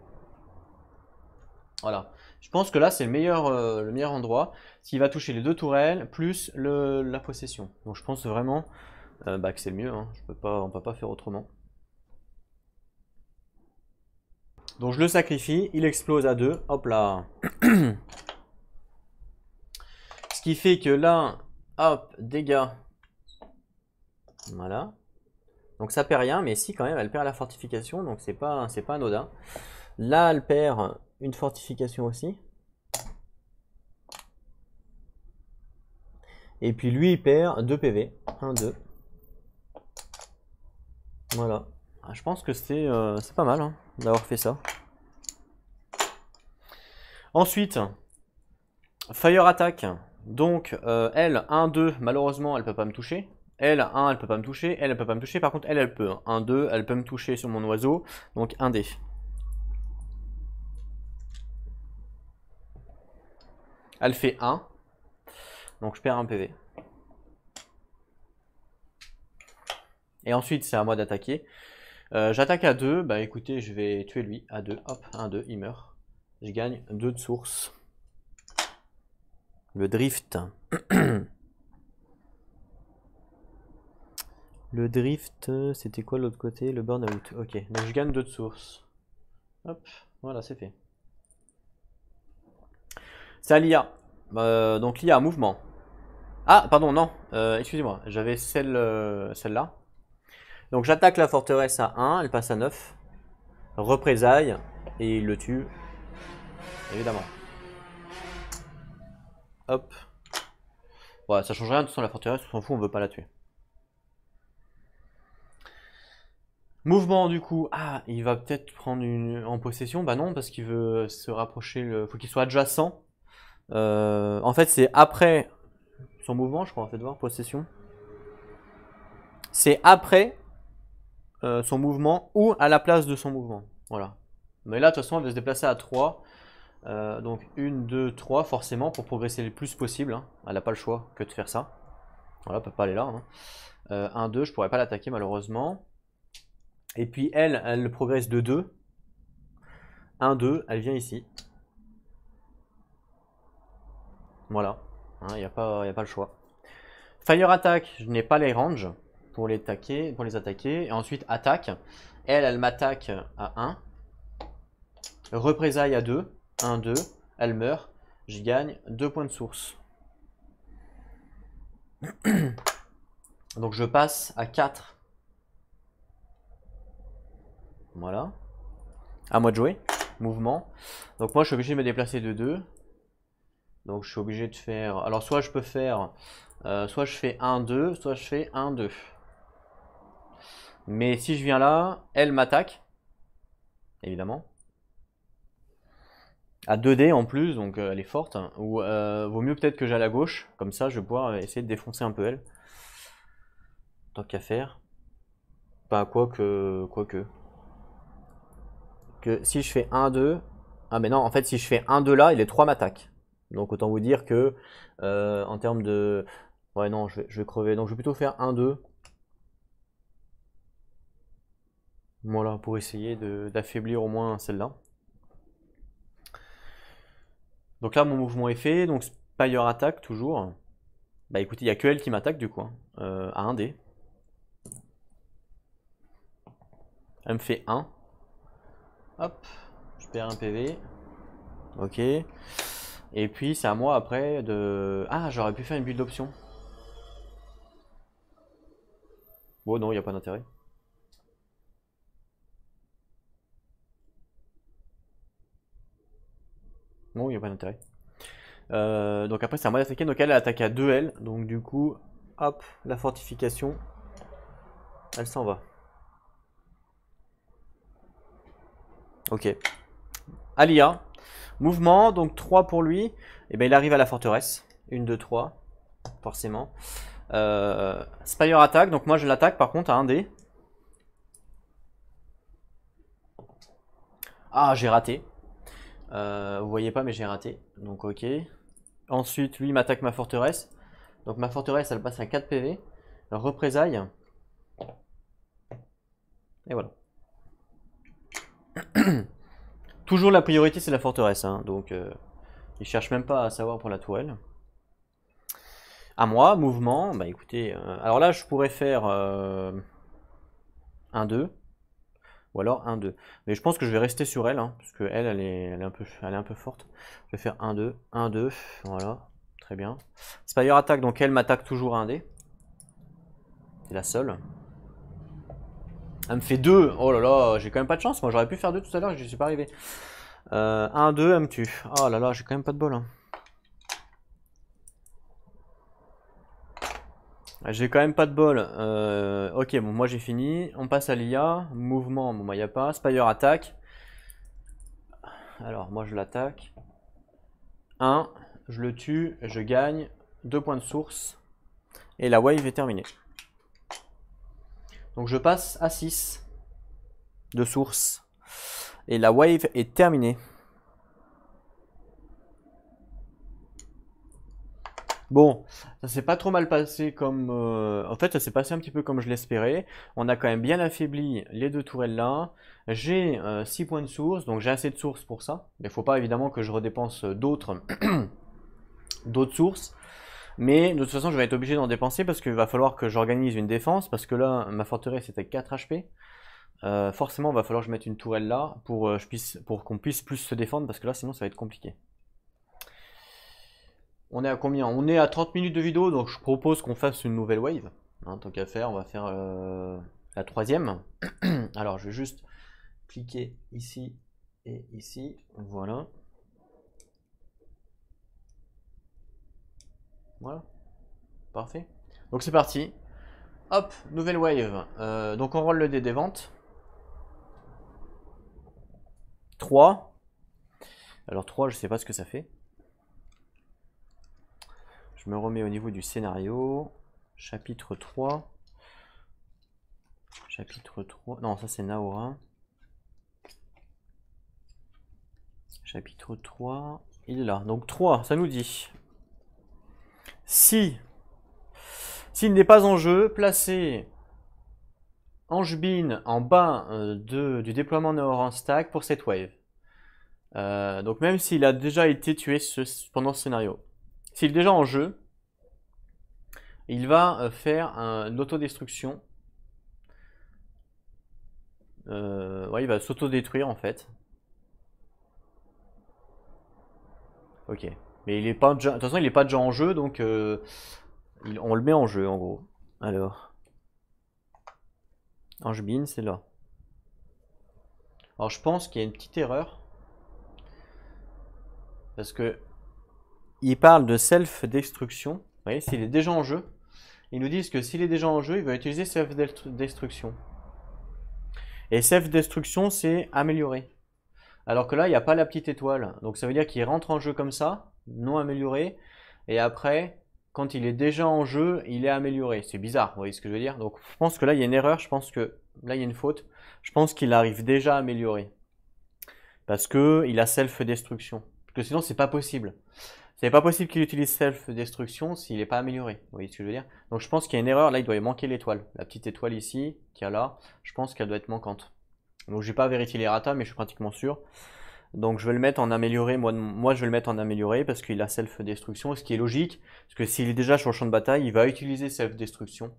Voilà. Je pense que là, c'est le meilleur endroit. S'il va toucher les deux tourelles, plus la possession. Donc je pense vraiment que c'est le mieux. Hein. On ne peut pas faire autrement. Donc je le sacrifie. Il explose à 2. Hop là. Ce qui fait que là, hop, dégâts. Voilà. Donc ça perd rien, mais si quand même, elle perd la fortification. Donc c'est pas anodin. Là, elle perd une fortification aussi. Et puis lui, il perd 2 PV. 1, 2. Voilà. Je pense que c'est pas mal hein, d'avoir fait ça. Ensuite, Fire Attack. Donc, elle, 1, 2, malheureusement, elle peut pas me toucher. Elle, 1, elle peut pas me toucher. Elle peut pas me toucher. Par contre, elle peut. 1, 2, elle peut me toucher sur mon oiseau. Donc, 1 dé. Elle fait 1. Donc, je perds 1 PV. Et ensuite, c'est à moi d'attaquer. J'attaque à 2. Bah écoutez, je vais tuer lui à 2. Hop, 1, 2, il meurt. Je gagne 2 de source. Le drift. Le drift, c'était quoi l'autre côté? Le burn-out. Ok, donc je gagne 2 de source. Hop, voilà, c'est fait. C'est à l'IA. Donc l'IA, mouvement. Ah, pardon, non. Excusez-moi, j'avais celle-là. Donc j'attaque la forteresse à 1, elle passe à 9. Représailles, et il le tue. Évidemment. Hop. Ouais, ça change rien, de toute façon la forteresse, on s'en fout, on veut pas la tuer. Mouvement du coup, ah, il va peut-être prendre en possession, bah non, parce qu'il veut se rapprocher, faut qu'il soit adjacent. En fait, c'est après son mouvement, je crois, faites voir, possession. C'est après son mouvement ou à la place de son mouvement, voilà. Mais là, de toute façon, elle va se déplacer à 3. Donc 1, 2, 3, forcément, pour progresser le plus possible. Hein. Elle n'a pas le choix que de faire ça. Voilà, elle peut pas aller là. Hein. 1, 2, je pourrais pas l'attaquer malheureusement. Et puis elle progresse de 2. 1, 2, elle vient ici. Voilà, il n'y a pas le choix. Fire Attack, je n'ai pas les ranges pour les attaquer. Et ensuite attaque. Elle m'attaque à 1. Représailles à 2. 1, 2. Elle meurt. Je gagne 2 points de source. Donc je passe à 4. Voilà. À moi de jouer. Mouvement. Donc moi je suis obligé de me déplacer de 2. Donc je suis obligé de faire... Alors soit je peux faire... soit je fais 1, 2, soit je fais 1, 2. Mais si je viens là, elle m'attaque. Évidemment. À 2D en plus, donc elle est forte. Ou vaut mieux peut-être que j'aille à gauche. Comme ça je vais pouvoir essayer de défoncer un peu elle. Tant qu'à faire. Pas quoique. Que si je fais 1, 2... Ah mais non, en fait si je fais 1, 2 là, il est 3 m'attaque. Donc autant vous dire que en termes de... Ouais non, je vais crever. Donc je vais plutôt faire 1, 2. Voilà, pour essayer d'affaiblir au moins celle-là. Donc là mon mouvement est fait. Donc Spire attaque toujours. Bah écoutez, il n'y a que elle qui m'attaque du coup. Hein, à 1 dé. Elle me fait 1. Hop, je perds un PV. Ok. Et puis c'est à moi après de... Ah, j'aurais pu faire une build d'option. Bon, non, il n'y a pas d'intérêt. Non, il n'y a pas d'intérêt. Donc après c'est à moi d'attaquer. Donc elle attaque à 2 L. Donc du coup, hop, la fortification, elle s'en va. Ok. Alia. Mouvement, donc 3 pour lui. Et ben il arrive à la forteresse. 1, 2, 3. Forcément. Spire attaque. Donc moi je l'attaque par contre à 1 dé. Ah, j'ai raté. Vous voyez pas mais j'ai raté. Donc ok. Ensuite lui m'attaque ma forteresse. Donc ma forteresse elle passe à 4 PV. Représailles. Et voilà. Toujours la priorité c'est la forteresse. Hein, donc il cherche même pas à savoir pour la tourelle. À moi, mouvement. Bah écoutez. Alors là je pourrais faire 1-2. Ou alors 1-2. Mais je pense que je vais rester sur elle. Hein, parce que elle est un peu forte. Je vais faire 1-2. 1-2. Voilà. Très bien. Spire attaque. Donc elle m'attaque toujours à 1 dé. C'est la seule. Elle me fait 2. Oh là là, j'ai quand même pas de chance. Moi j'aurais pu faire 2 tout à l'heure, je suis pas arrivé. 1-2, elle me tue. Oh là là, j'ai quand même pas de bol. Hein. J'ai quand même pas de bol. Ok, bon, moi j'ai fini. On passe à l'IA. Mouvement, bon, bah y a pas. Spire attaque. Alors, moi je l'attaque. 1, je le tue, je gagne. 2 points de source. Et la wave est terminée. Donc je passe à 6 de source. Et la wave est terminée. Bon, ça s'est pas trop mal passé comme... En fait, ça s'est passé un petit peu comme je l'espérais. On a quand même bien affaibli les 2 tourelles là. J'ai 6 points de source, donc j'ai assez de sources pour ça. Il ne faut pas évidemment que je redépense d'autres sources. Mais de toute façon, je vais être obligé d'en dépenser parce qu'il va falloir que j'organise une défense. Parce que là, ma forteresse était 4 HP. Forcément, il va falloir que je mette une tourelle là pour qu'on puisse plus se défendre. Parce que là, sinon, ça va être compliqué. On est à combien? On est à 30 minutes de vidéo, donc je propose qu'on fasse une nouvelle wave. Hein, tant qu'à faire, on va faire la 3e. Alors, je vais juste cliquer ici et ici. Voilà. Voilà. Parfait. Donc c'est parti. Hop, nouvelle wave. Donc on roule le dé des ventes. 3. Alors 3, je sais pas ce que ça fait. Je me remets au niveau du scénario. Chapitre 3. Chapitre 3. Non, ça c'est Naora. Chapitre 3. Il est là. Donc 3, ça nous dit. Si s'il n'est pas en jeu, placez Angevin en bas du déploiement Naora stack pour cette wave. Donc même s'il a déjà été tué pendant ce scénario. S'il est déjà en jeu, il va faire une autodestruction. Ouais, il va s'autodétruire en fait. Ok. Mais il est pas déjà... De toute façon, il n'est pas déjà en jeu, donc on le met en jeu en gros. Alors. Angevin, c'est là. Alors je pense qu'il y a une petite erreur. Parce que il parle de self-destruction. Vous voyez, s'il est déjà en jeu, ils nous disent que s'il est déjà en jeu, il va utiliser self-destruction. Et self-destruction, c'est améliorer. Alors que là, il n'y a pas la petite étoile. Donc ça veut dire qu'il rentre en jeu comme ça, non amélioré. Et après, quand il est déjà en jeu, il est amélioré. C'est bizarre, vous voyez ce que je veux dire? Donc je pense que là, il y a une erreur. Je pense que là, il y a une faute. Je pense qu'il arrive déjà amélioré. Parce qu'il a self-destruction. Parce que sinon, c'est pas possible. C'est pas possible qu'il utilise self-destruction s'il n'est pas amélioré. Vous voyez ce que je veux dire? Donc je pense qu'il y a une erreur. Là, il doit y manquer l'étoile. La petite étoile ici, qu'il y a là, je pense qu'elle doit être manquante. Donc j'ai pas vérifié les ratas, mais je suis pratiquement sûr. Donc je vais le mettre en amélioré. Moi je vais le mettre en amélioré parce qu'il a self-destruction, ce qui est logique. Parce que s'il est déjà sur le champ de bataille, il va utiliser self-destruction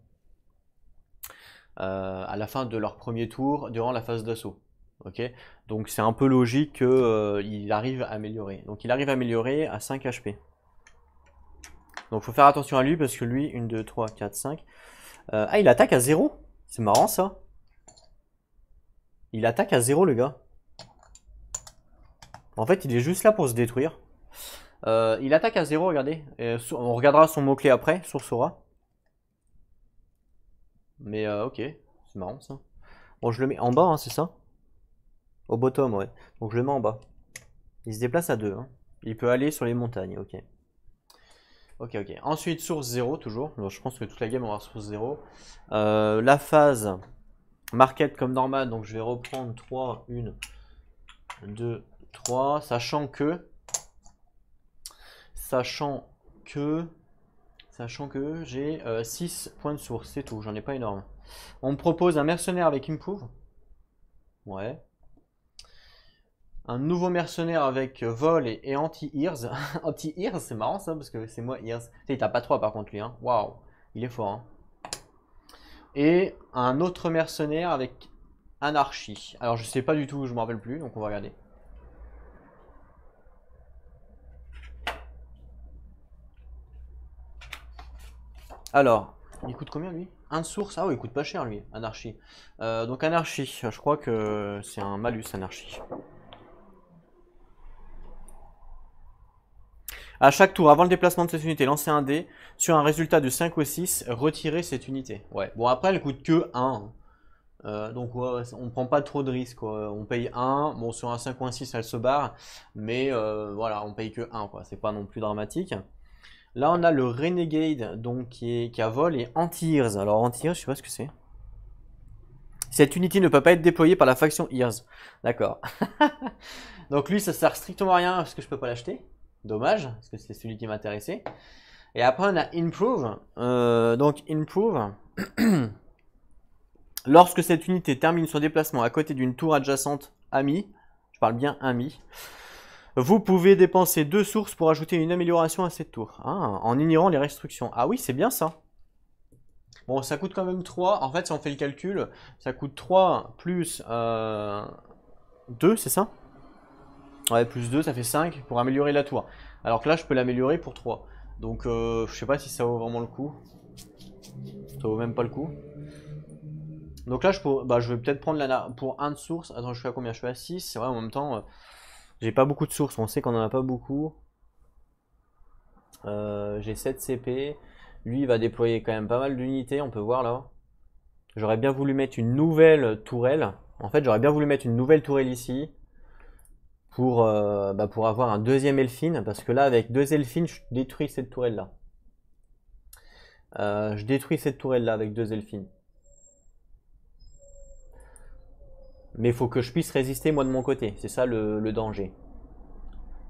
à la fin de leur premier tour durant la phase d'assaut. Ok, donc c'est un peu logique qu'il arrive à améliorer. Donc il arrive à améliorer à 5 HP. Donc faut faire attention à lui parce que lui, 1, 2, 3, 4, 5. Ah, il attaque à 0. C'est marrant ça. Il attaque à 0 le gars. En fait, il est juste là pour se détruire. Il attaque à 0, regardez. On regardera son mot-clé après, source aura. Mais ok, c'est marrant ça. Bon, je le mets en bas, hein, c'est ça? Au bottom, ouais. Donc je le mets en bas. Il se déplace à 2. Hein. Il peut aller sur les montagnes, ok. Ok, ok. Ensuite, source 0, toujours. Donc, je pense que toute la gamme va avoir source 0. La phase market comme normal. Donc je vais reprendre 3, 1, 2, 3. Sachant que j'ai 6 points de source, c'est tout, j'en ai pas énorme. On me propose un mercenaire avec Improve. Ouais. Un nouveau mercenaire avec vol et anti-ears. Anti-ears, c'est marrant ça, parce que c'est moi ears. Il tape pas 3 par contre lui, hein. Waouh, il est fort. Hein. Et un autre mercenaire avec anarchie. Alors je sais pas du tout, je me rappelle plus, donc on va regarder. Alors, il coûte combien lui? Un de source? Ah oui, il coûte pas cher lui, anarchie. Donc anarchie, je crois que c'est un malus anarchie. À chaque tour, avant le déplacement de cette unité, lancez un dé. Sur un résultat de 5 ou 6, retirez cette unité. Ouais, bon après elle coûte que 1. Donc ouais, on prend pas trop de risques. On paye 1. Bon, sur un 5 ou un 6, elle se barre. Mais voilà, on paye que 1. Quoi. C'est pas non plus dramatique. Là, on a le Renegade donc, qui a vol et anti-ears. Alors anti-ears, je sais pas ce que c'est. Cette unité ne peut pas être déployée par la faction ears. D'accord. Donc lui, ça sert strictement à rien parce que je peux pas l'acheter. Dommage, parce que c'est celui qui m'intéressait. Et après, on a Improve. Donc Improve. Lorsque cette unité termine son déplacement à côté d'une tour adjacente amie, je parle bien amie, vous pouvez dépenser 2 sources pour ajouter une amélioration à cette tour. Ah, en ignorant les restrictions. Ah oui, c'est bien ça. Bon, ça coûte quand même 3. En fait, si on fait le calcul, ça coûte 3 plus 2, c'est ça? Ouais, plus 2, ça fait 5 pour améliorer la tour. Alors que là, je peux l'améliorer pour 3. Donc, je sais pas si ça vaut vraiment le coup. Ça vaut même pas le coup. Donc là, je vais peut-être prendre pour 1 de source. Attends, je suis à combien? Je suis à 6. C'est vrai, en même temps, j'ai pas beaucoup de sources. On sait qu'on en a pas beaucoup. J'ai 7 CP. Lui, il va déployer quand même pas mal d'unités. On peut voir là. J'aurais bien voulu mettre une nouvelle tourelle. En fait, j'aurais bien voulu mettre une nouvelle tourelle ici. Pour avoir un deuxième Elfine. Parce que là, avec 2 Elfines, je détruis cette tourelle là. Je détruis cette tourelle là avec 2 Elfines. Mais il faut que je puisse résister moi de mon côté. C'est ça le danger.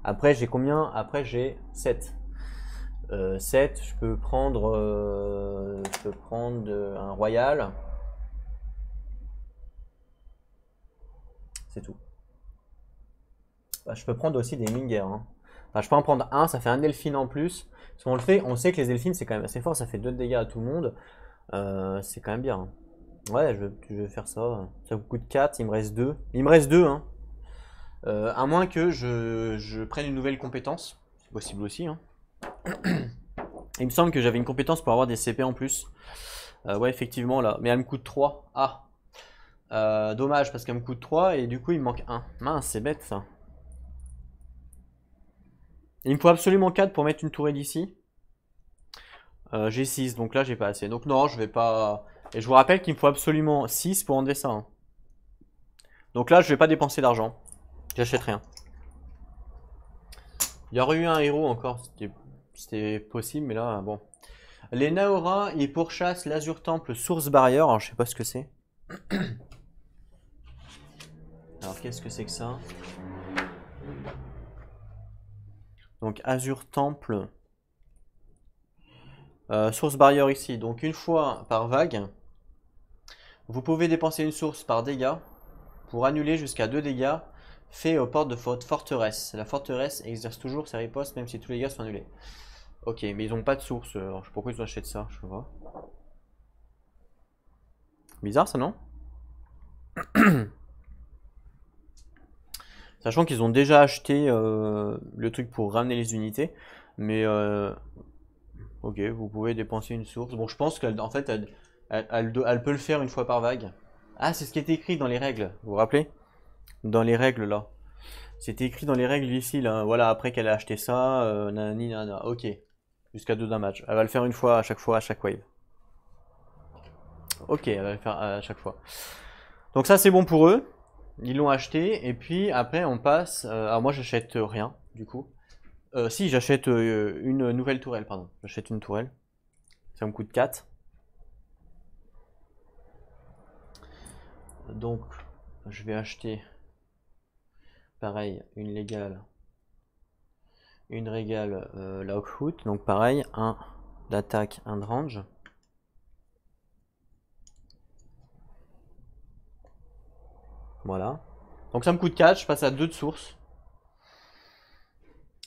Après, j'ai combien? Après, j'ai 7. 7, je peux prendre un royal. C'est tout. Bah, je peux prendre aussi des Minger. Hein. Enfin, je peux en prendre un, ça fait un Delphine en plus. Si on le fait, on sait que les Delphines c'est quand même assez fort, ça fait 2 de dégâts à tout le monde. C'est quand même bien. Hein. Ouais, je vais faire ça. Ça vous coûte 4, il me reste 2. Il me reste 2, hein. À moins que je prenne une nouvelle compétence. C'est possible aussi. Hein. Il me semble que j'avais une compétence pour avoir des CP en plus. Ouais, effectivement, là. Mais elle me coûte 3. Ah. Dommage, parce qu'elle me coûte 3 et du coup, il me manque 1. Mince, c'est bête ça. Il me faut absolument 4 pour mettre une tourelle ici. J'ai 6, donc là, j'ai pas assez. Donc non, je vais pas... Et je vous rappelle qu'il me faut absolument 6 pour enlever ça. Hein. Donc là, je vais pas dépenser d'argent. J'achète rien. Il y aurait eu un héros encore, c'était possible, mais là, bon. Les Naora, ils pourchassent l'Azur Temple Source Barrier. Alors, je sais pas ce que c'est. Alors, qu'est-ce que c'est que ça? Donc, Azur Temple. Source Barrier ici. Donc, une fois par vague, vous pouvez dépenser une source par dégâts pour annuler jusqu'à 2 dégâts faits aux portes de votre forteresse. La forteresse exerce toujours ses ripostes même si tous les dégâts sont annulés. Ok, mais ils ont pas de source. Alors, je sais pourquoi ils achètent ça, je vois. Bizarre ça, non? Sachant qu'ils ont déjà acheté le truc pour ramener les unités. Mais ok, vous pouvez dépenser une source. Bon, je pense qu'en fait, elle peut le faire une fois par vague. Ah, c'est ce qui est écrit dans les règles. Vous vous rappelez? Dans les règles là. C'était écrit dans les règles ici là. Voilà, après qu'elle a acheté ça, nanani nana. Ok. Jusqu'à 2 damage. Elle va le faire une fois, à chaque wave. Ok, elle va le faire à chaque fois. Donc ça c'est bon pour eux. Ils l'ont acheté. Et puis après on passe. Alors moi j'achète rien du coup. Si j'achète une nouvelle tourelle, pardon. J'achète une tourelle. Ça me coûte 4. Donc je vais acheter pareil une légale. Une régale la Hawkfoot. Donc pareil, un d'attaque, un de range. Voilà. Donc ça me coûte 4, je passe à 2 de source.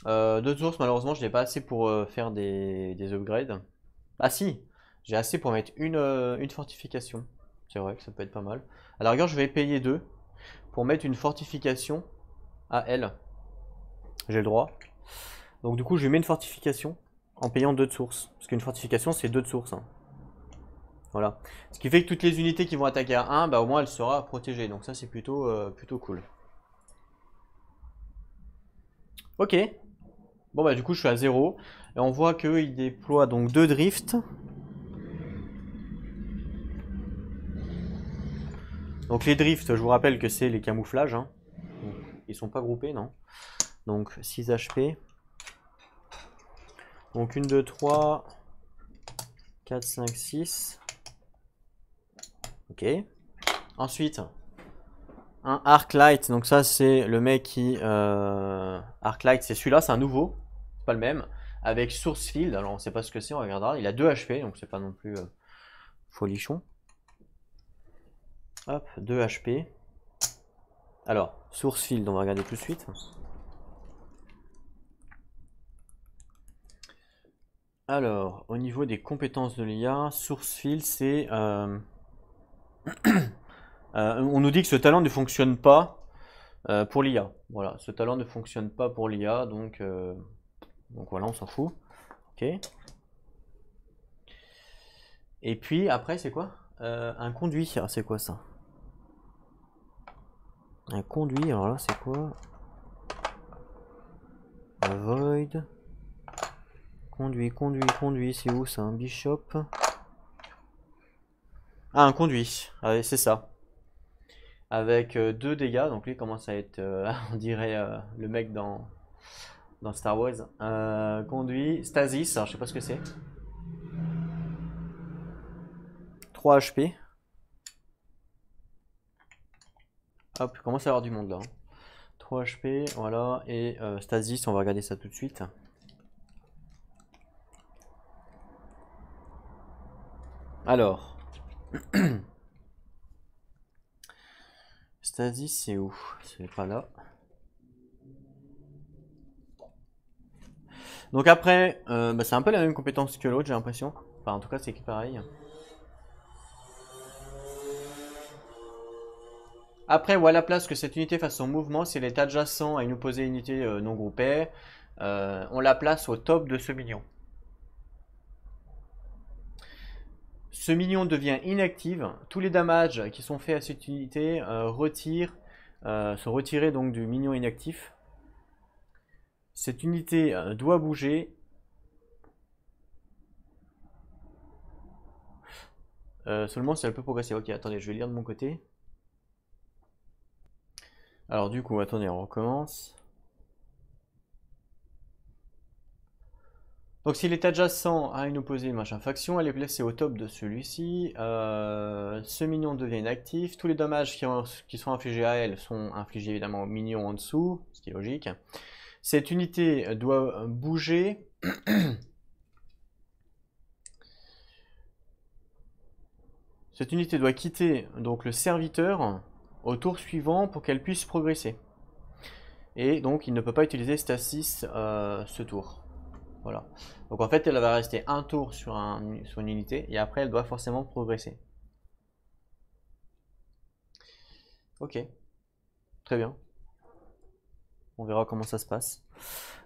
2 de source, malheureusement, je n'ai pas assez pour faire des upgrades. Ah si, j'ai assez pour mettre une fortification. C'est vrai que ça peut être pas mal. À la rigueur, je vais payer 2 pour mettre une fortification à elle. J'ai le droit. Donc du coup, je vais mettre une fortification en payant 2 de source. Parce qu'une fortification, c'est 2 de source. Hein. Voilà. Ce qui fait que toutes les unités qui vont attaquer à 1, bah, au moins elle sera protégée. Donc ça c'est plutôt cool. Ok. Bon bah du coup je suis à 0. Et on voit qu'il déploie donc 2 drifts. Donc les drifts, je vous rappelle que c'est les camouflages. Hein. Donc, ils sont pas groupés, non. Donc 6 HP. Donc 1, 2, 3, 4, 5, 6. Ok. Ensuite, un Arclight, donc ça c'est le mec qui... Arclight, c'est celui-là, c'est un nouveau, c'est pas le même. Avec Source Field, alors on sait pas ce que c'est, on regardera. Il a 2 HP, donc c'est pas non plus folichon. Hop, 2 HP. Alors, Source Field, on va regarder tout de suite. Alors, au niveau des compétences de l'IA, Source Field, c'est... on nous dit que ce talent ne fonctionne pas pour l'IA. Voilà, ce talent ne fonctionne pas pour l'IA, donc voilà, on s'en fout. Ok. Et puis après, c'est quoi un conduit. Ah, c'est quoi ça? Un conduit, alors là, c'est quoi? Avoid. Conduit, c'est où ça? Un bishop? Ah, un conduit, ah, c'est ça. Avec 2 dégâts, donc lui commence à être, on dirait le mec dans Star Wars. Conduit, Stasis, alors je sais pas ce que c'est. 3 HP. Hop, il commence à y avoir du monde là. 3 HP, voilà, et Stasis, on va regarder ça tout de suite. Alors, Stasis, c'est où? C'est pas là. Donc après, bah, c'est un peu la même compétence que l'autre, j'ai l'impression. Enfin, en tout cas, c'est pareil. Après, ou à la place que cette unité fasse son mouvement, si elle est adjacente à une opposée unité non groupée, on la place au top de ce minion. Ce minion devient inactive. Tous les damages qui sont faits à cette unité sont retirés donc du minion inactif. Cette unité doit bouger. Seulement si elle peut progresser. Ok, attendez, je vais lire de mon côté. Alors du coup, attendez, on recommence. Donc s'il est adjacent à une opposée machin faction, elle est placée au top de celui-ci. Ce minion devient inactif. Tous les dommages qui sont infligés à elle sont infligés évidemment au minion en dessous, ce qui est logique. Cette unité doit bouger. Cette unité doit quitter donc le serviteur au tour suivant pour qu'elle puisse progresser. Et donc il ne peut pas utiliser Stasis ce tour. Voilà. Donc en fait elle va rester un tour sur une unité et après elle doit forcément progresser. Ok. Très bien. On verra comment ça se passe.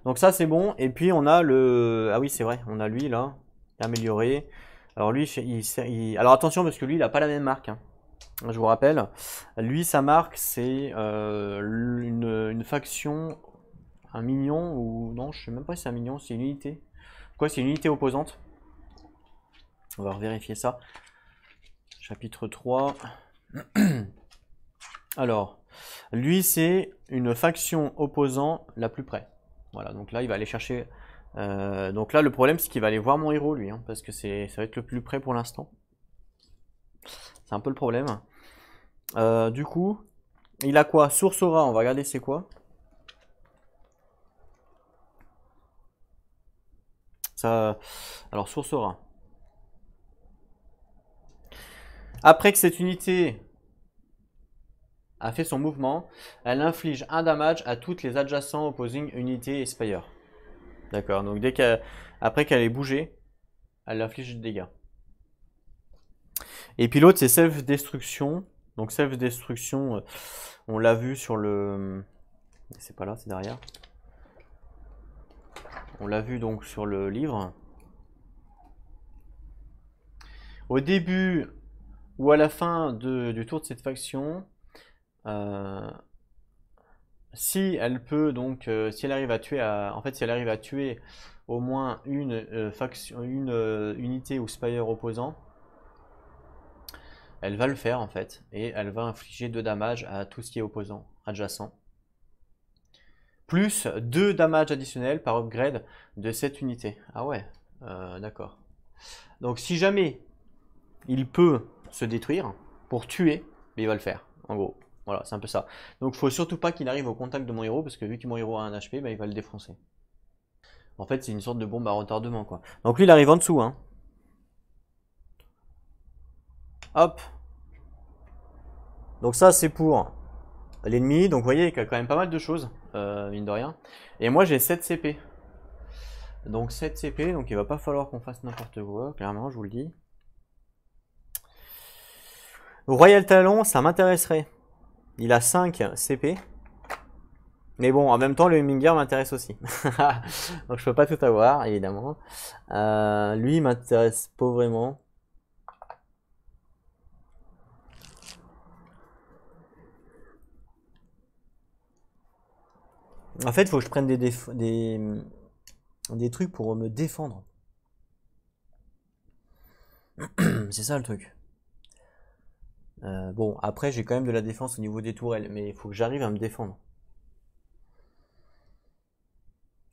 Donc ça c'est bon. Et puis on a le... Ah oui c'est vrai, on a lui là, amélioré. Alors lui, alors attention parce que lui il n'a pas la même marque, hein. Je vous rappelle, lui sa marque c'est une faction, un minion, ou non je sais même pas si c'est un minion, c'est une unité. Quoi, c'est une unité opposante. On va vérifier ça. Chapitre 3. Alors, lui c'est une faction opposant la plus près. Voilà, donc là il va aller chercher... donc là le problème c'est qu'il va aller voir mon héros lui, hein, parce que ça va être le plus près pour l'instant. C'est un peu le problème. Du coup, il a quoi? Source aura, on va regarder c'est quoi. Ça, alors source aura. Après que cette unité a fait son mouvement, elle inflige un damage à toutes les adjacents opposing unité et spire. D'accord, donc après qu'elle ait bougé, elle inflige des dégâts. Et puis l'autre c'est self-destruction. Donc self-destruction, on l'a vu sur le... C'est pas là, c'est derrière. On l'a vu donc sur le livre. Au début ou à la fin du tour de cette faction, si elle peut donc, si elle arrive à tuer, en fait, si elle arrive à tuer au moins une faction, une unité ou spire opposant, elle va le faire en fait, et elle va infliger 2 dommages à tout ce qui est opposant, adjacent. Plus 2 dommages additionnels par upgrade de cette unité. Ah ouais, d'accord. Donc si jamais il peut se détruire pour tuer, mais il va le faire, en gros. Voilà, c'est un peu ça. Donc il faut surtout pas qu'il arrive au contact de mon héros, parce que vu que mon héros a un HP, bah, il va le défoncer. En fait, c'est une sorte de bombe à retardement, quoi. Donc lui, il arrive en dessous, hein. Hop. Donc ça, c'est pour l'ennemi. Donc vous voyez qu'il y a quand même pas mal de choses, mine de rien. Et moi, j'ai 7 CP. Donc 7 CP, donc il va pas falloir qu'on fasse n'importe quoi, clairement, je vous le dis. Royal Talon, ça m'intéresserait. Il a 5 CP. Mais bon, en même temps, le Huminger m'intéresse aussi. Donc je peux pas tout avoir, évidemment. Lui, il m'intéresse pas vraiment. En fait, il faut que je prenne des trucs pour me défendre. C'est ça le truc. Bon, après, j'ai quand même de la défense au niveau des tourelles, mais il faut que j'arrive à me défendre.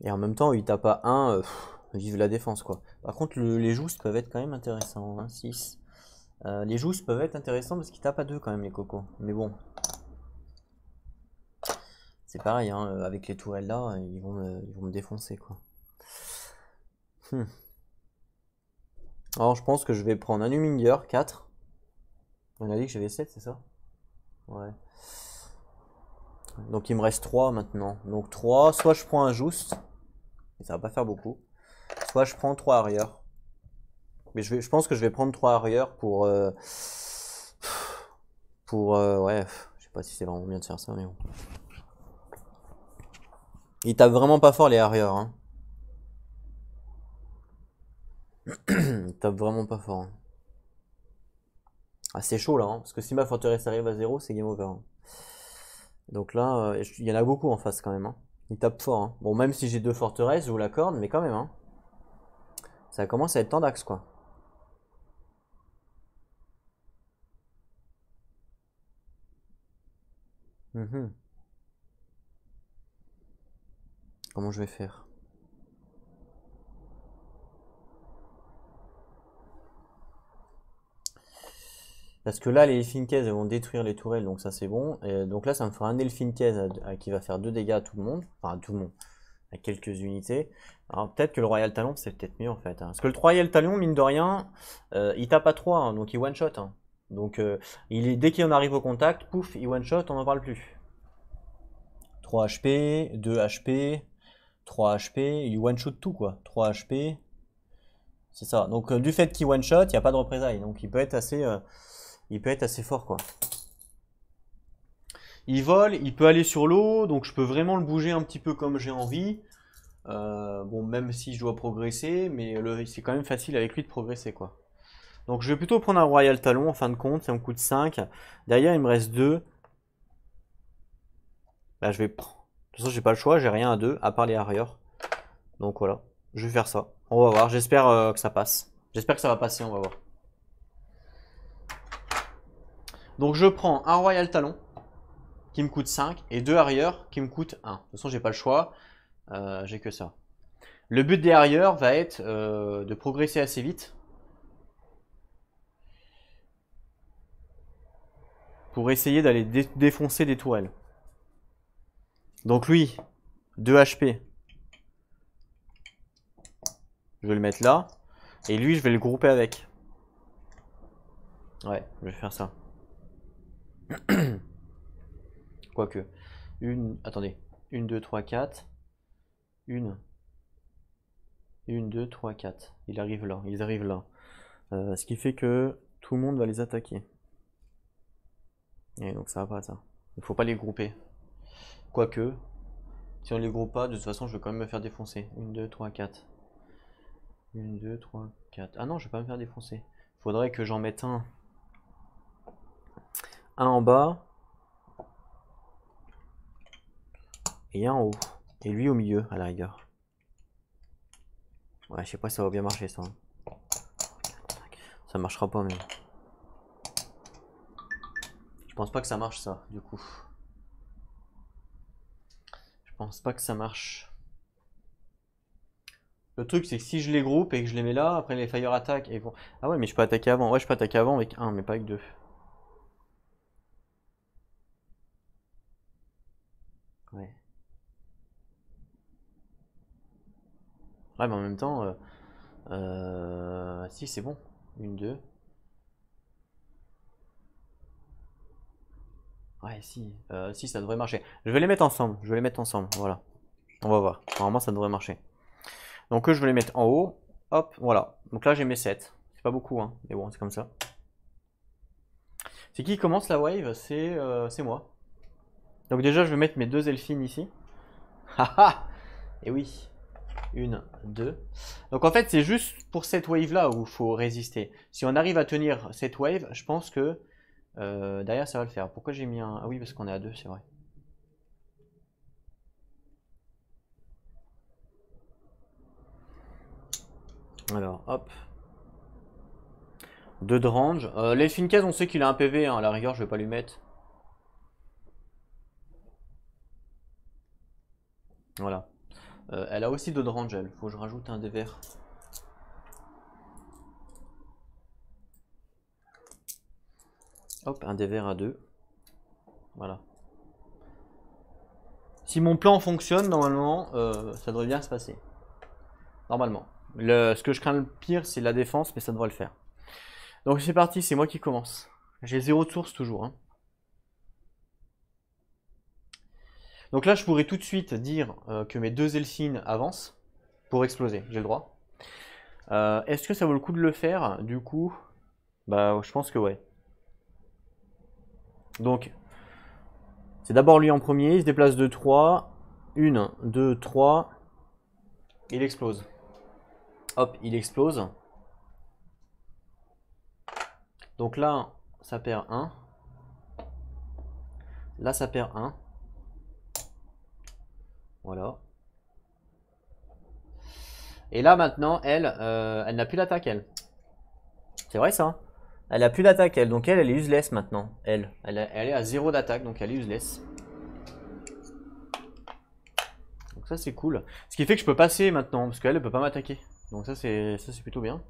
Et en même temps, il tape à 1, vive la défense, quoi. Par contre, les joustes peuvent être quand même intéressants, hein, 6. Les joustes peuvent être intéressants parce qu'ils tapent à 2 quand même, les cocos. Mais bon. C'est pareil, hein, avec les tourelles là, ils vont me défoncer, quoi. Alors, je pense que je vais prendre un Huminger, 4. On a dit que j'avais 7, c'est ça? Ouais. Donc il me reste 3 maintenant. Donc 3, soit je prends un Just, et ça va pas faire beaucoup. Soit je prends 3 arrières. Mais je pense que je vais prendre 3 arrières pour... ouais, je sais pas si c'est vraiment bien de faire ça, mais bon. Il tape vraiment pas fort les arrières, hein. Il tape vraiment pas fort, hein. Ah, c'est chaud là, hein, parce que si ma forteresse arrive à 0, c'est game over, hein. Donc là, il y en a beaucoup en face quand même, hein. Il tape fort, hein. Bon, même si j'ai 2 forteresses, je vous l'accorde, mais quand même, hein. Ça commence à être tendax, quoi. Comment je vais faire? Parce que là, les Elfinkes vont détruire les tourelles, donc ça c'est bon. Et donc là, ça me fera un Elfinkes qui va faire 2 dégâts à tout le monde. Enfin, à tout le monde. À quelques unités. Alors peut-être que le Royal Talon, c'est peut-être mieux en fait, hein. Parce que le Royal Talon, mine de rien, il tape à 3, hein, donc il one-shot, hein. Donc dès qu'il en arrive au contact, pouf, il one-shot, on n'en parle plus. 3 HP, 2 HP, 3 HP, il one-shot tout quoi. 3 HP. C'est ça. Donc du fait qu'il one-shot, il n'y a pas de représailles. Donc il peut être assez fort quoi. Il vole, il peut aller sur l'eau, donc je peux vraiment le bouger un petit peu comme j'ai envie. Bon, même si je dois progresser, mais c'est quand même facile avec lui de progresser, quoi. Donc je vais plutôt prendre un Royal Talon en fin de compte, ça me coûte 5. Derrière, il me reste 2. Là, je vais prendre. De toute façon, j'ai pas le choix, j'ai rien à 2, à part les arrières. Donc voilà, je vais faire ça. On va voir, j'espère que ça passe. J'espère que ça va passer, on va voir. Donc je prends un Royal Talon qui me coûte 5 et 2 arrières qui me coûtent 1. De toute façon, j'ai pas le choix, j'ai que ça. Le but des arrières va être de progresser assez vite pour essayer d'aller défoncer des tourelles. Donc lui, 2 HP. Je vais le mettre là. Et lui, je vais le grouper avec. Ouais, je vais faire ça. Quoique. Attendez. 1, 2, 3, 4. 1. 2, 3, 4. Il arrive là. Ils arrivent là. Ce qui fait que tout le monde va les attaquer. Et donc ça va pas ça. Il faut pas les grouper. Quoique. Si on les groupe pas, de toute façon, je vais quand même me faire défoncer. 1, 2, 3, 4. 1, 2, 3, 4. Ah non, je vais pas me faire défoncer. Faudrait que j'en mette un en bas. Et un en haut. Et lui au milieu, à la rigueur. Ouais, je sais pas si ça va bien marcher ça. Ça marchera pas, mais. Je pense pas que ça marche ça, du coup. Je pense pas que ça marche. Le truc, c'est que si je les groupe et que je les mets là, après les fire attack et bon. Ah ouais, mais je peux attaquer avant. Ouais, je peux attaquer avant avec un, mais pas avec deux. Ouais. Ouais, mais en même temps, si c'est bon. Une, deux. Ouais, si. Si, ça devrait marcher. Je vais les mettre ensemble. Je vais les mettre ensemble. Voilà. On va voir. Normalement, ça devrait marcher. Donc, je vais les mettre en haut. Hop, voilà. Donc là, j'ai mes 7. C'est pas beaucoup, hein. Mais bon, c'est comme ça. C'est qui commence la wave? C'est moi. Donc déjà, je vais mettre mes 2 elfines ici. Haha! Et oui. 1, 2. Donc en fait, c'est juste pour cette wave là où il faut résister. Si on arrive à tenir cette wave, je pense que derrière ça va le faire. Pourquoi j'ai mis un. Ah oui, parce qu'on est à 2, c'est vrai. Alors, hop. 2 de range. L'Elfinkaz, on sait qu'il a un PV, hein, à la rigueur, je vais pas lui mettre. Voilà. Elle a aussi 2 de range, elle. Faut que je rajoute un des verts. Hop, un des verts à 2. Voilà. Si mon plan fonctionne, normalement, ça devrait bien se passer. Normalement. Ce que je crains le pire, c'est la défense, mais ça devrait le faire. Donc c'est parti, c'est moi qui commence. J'ai 0 de source toujours, hein. Donc là, je pourrais tout de suite dire que mes 2 Elfines avancent pour exploser. J'ai le droit. Est-ce que ça vaut le coup de le faire? Du coup, bah, je pense que ouais. Donc, c'est d'abord lui en premier. Il se déplace de 3. 1, 2, 3. Il explose. Hop, il explose. Donc là, ça perd 1. Là, ça perd 1. Voilà. Et là, maintenant, elle n'a plus d'attaque, elle. C'est vrai, ça. Elle a plus d'attaque, elle. Donc elle est useless maintenant. Elle est à 0 d'attaque, donc elle est useless. Donc ça, c'est cool. Ce qui fait que je peux passer maintenant, parce qu'elle ne peut pas m'attaquer. Donc ça, c'est plutôt bien.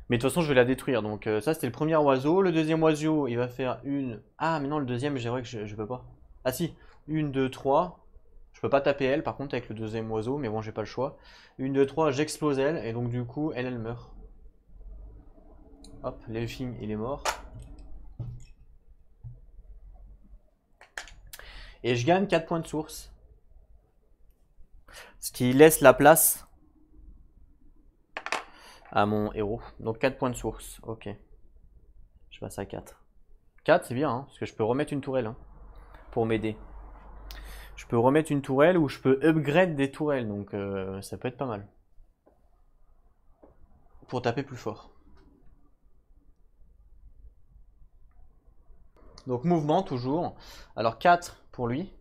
Mais de toute façon, je vais la détruire. Donc ça, c'était le premier oiseau. Le deuxième oiseau, il va faire une... Ah, mais non, le deuxième, j'ai vrai que je peux pas. Ah si, 1, 2, 3. Je peux pas taper elle, par contre, avec le deuxième oiseau. Mais bon, j'ai pas le choix. 1, 2, 3, j'explose elle. Et donc, du coup, elle meurt. Hop, l'elfing, il est mort. Et je gagne 4 points de source. Ce qui laisse la place à mon héros. Donc 4 points de source. Ok. Je passe à 4. 4, c'est bien, hein, parce que je peux remettre une tourelle hein, pour m'aider. Je peux remettre une tourelle ou je peux upgrade des tourelles, donc ça peut être pas mal. Pour taper plus fort. Donc mouvement toujours. Alors 4 pour lui.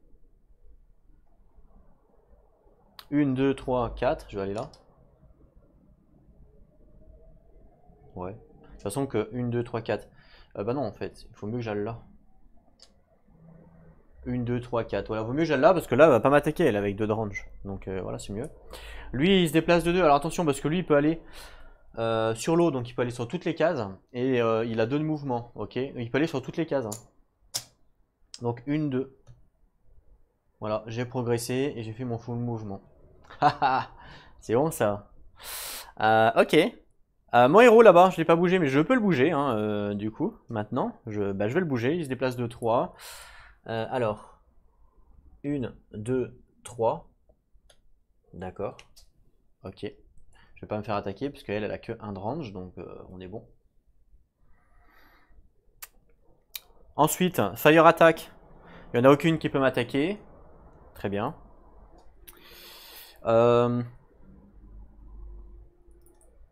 1, 2, 3, 4. Je vais aller là. Ouais. De toute façon que 1, 2, 3, 4. Bah non en fait. Il faut mieux que j'aille là. 1, 2, 3, 4. Voilà, vaut mieux que j'aille là parce que là, elle va pas m'attaquer elle avec 2 de range. Donc voilà, c'est mieux. Lui, il se déplace de 2. Alors attention parce que lui, il peut aller sur l'eau. Donc il peut aller sur toutes les cases. Et il a 2 de mouvement. Ok. Il peut aller sur toutes les cases. Hein. Donc 1, 2. Voilà, j'ai progressé et j'ai fait mon full mouvement. C'est bon ça. Ok. Mon héros là-bas, je l'ai pas bougé, mais je peux le bouger. Hein, du coup, maintenant, je vais le bouger. Il se déplace de 3. Alors, 1, 2, 3. D'accord. Ok. Je vais pas me faire attaquer parce qu'elle, elle a que 1 de range, donc on est bon. Ensuite, Fire Attack. Il n'y en a aucune qui peut m'attaquer. Très bien.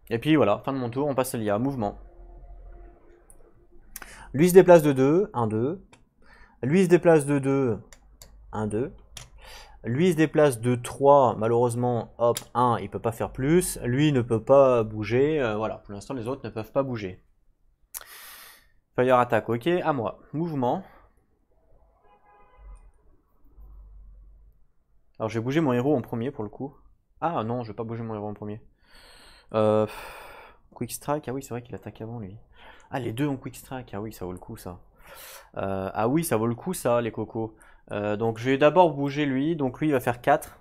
Et puis voilà, fin de mon tour, on passe à l'IA. Mouvement. Lui se déplace de 2, 1, 2. Lui se déplace de 2, 1, 2. Lui se déplace de 3, malheureusement, hop, 1, il peut pas faire plus. Lui ne peut pas bouger. Voilà, pour l'instant, les autres ne peuvent pas bouger. Fire attack, ok, à moi. Mouvement. Alors, je vais bouger mon héros en premier pour le coup. Ah non, je vais pas bouger mon héros en premier. Quick strike, ah oui, c'est vrai qu'il attaque avant lui. Ah, les deux ont quick strike, ah oui, ça vaut le coup ça. Ah oui, ça vaut le coup ça, les cocos. Donc je vais d'abord bouger lui, donc lui il va faire 4.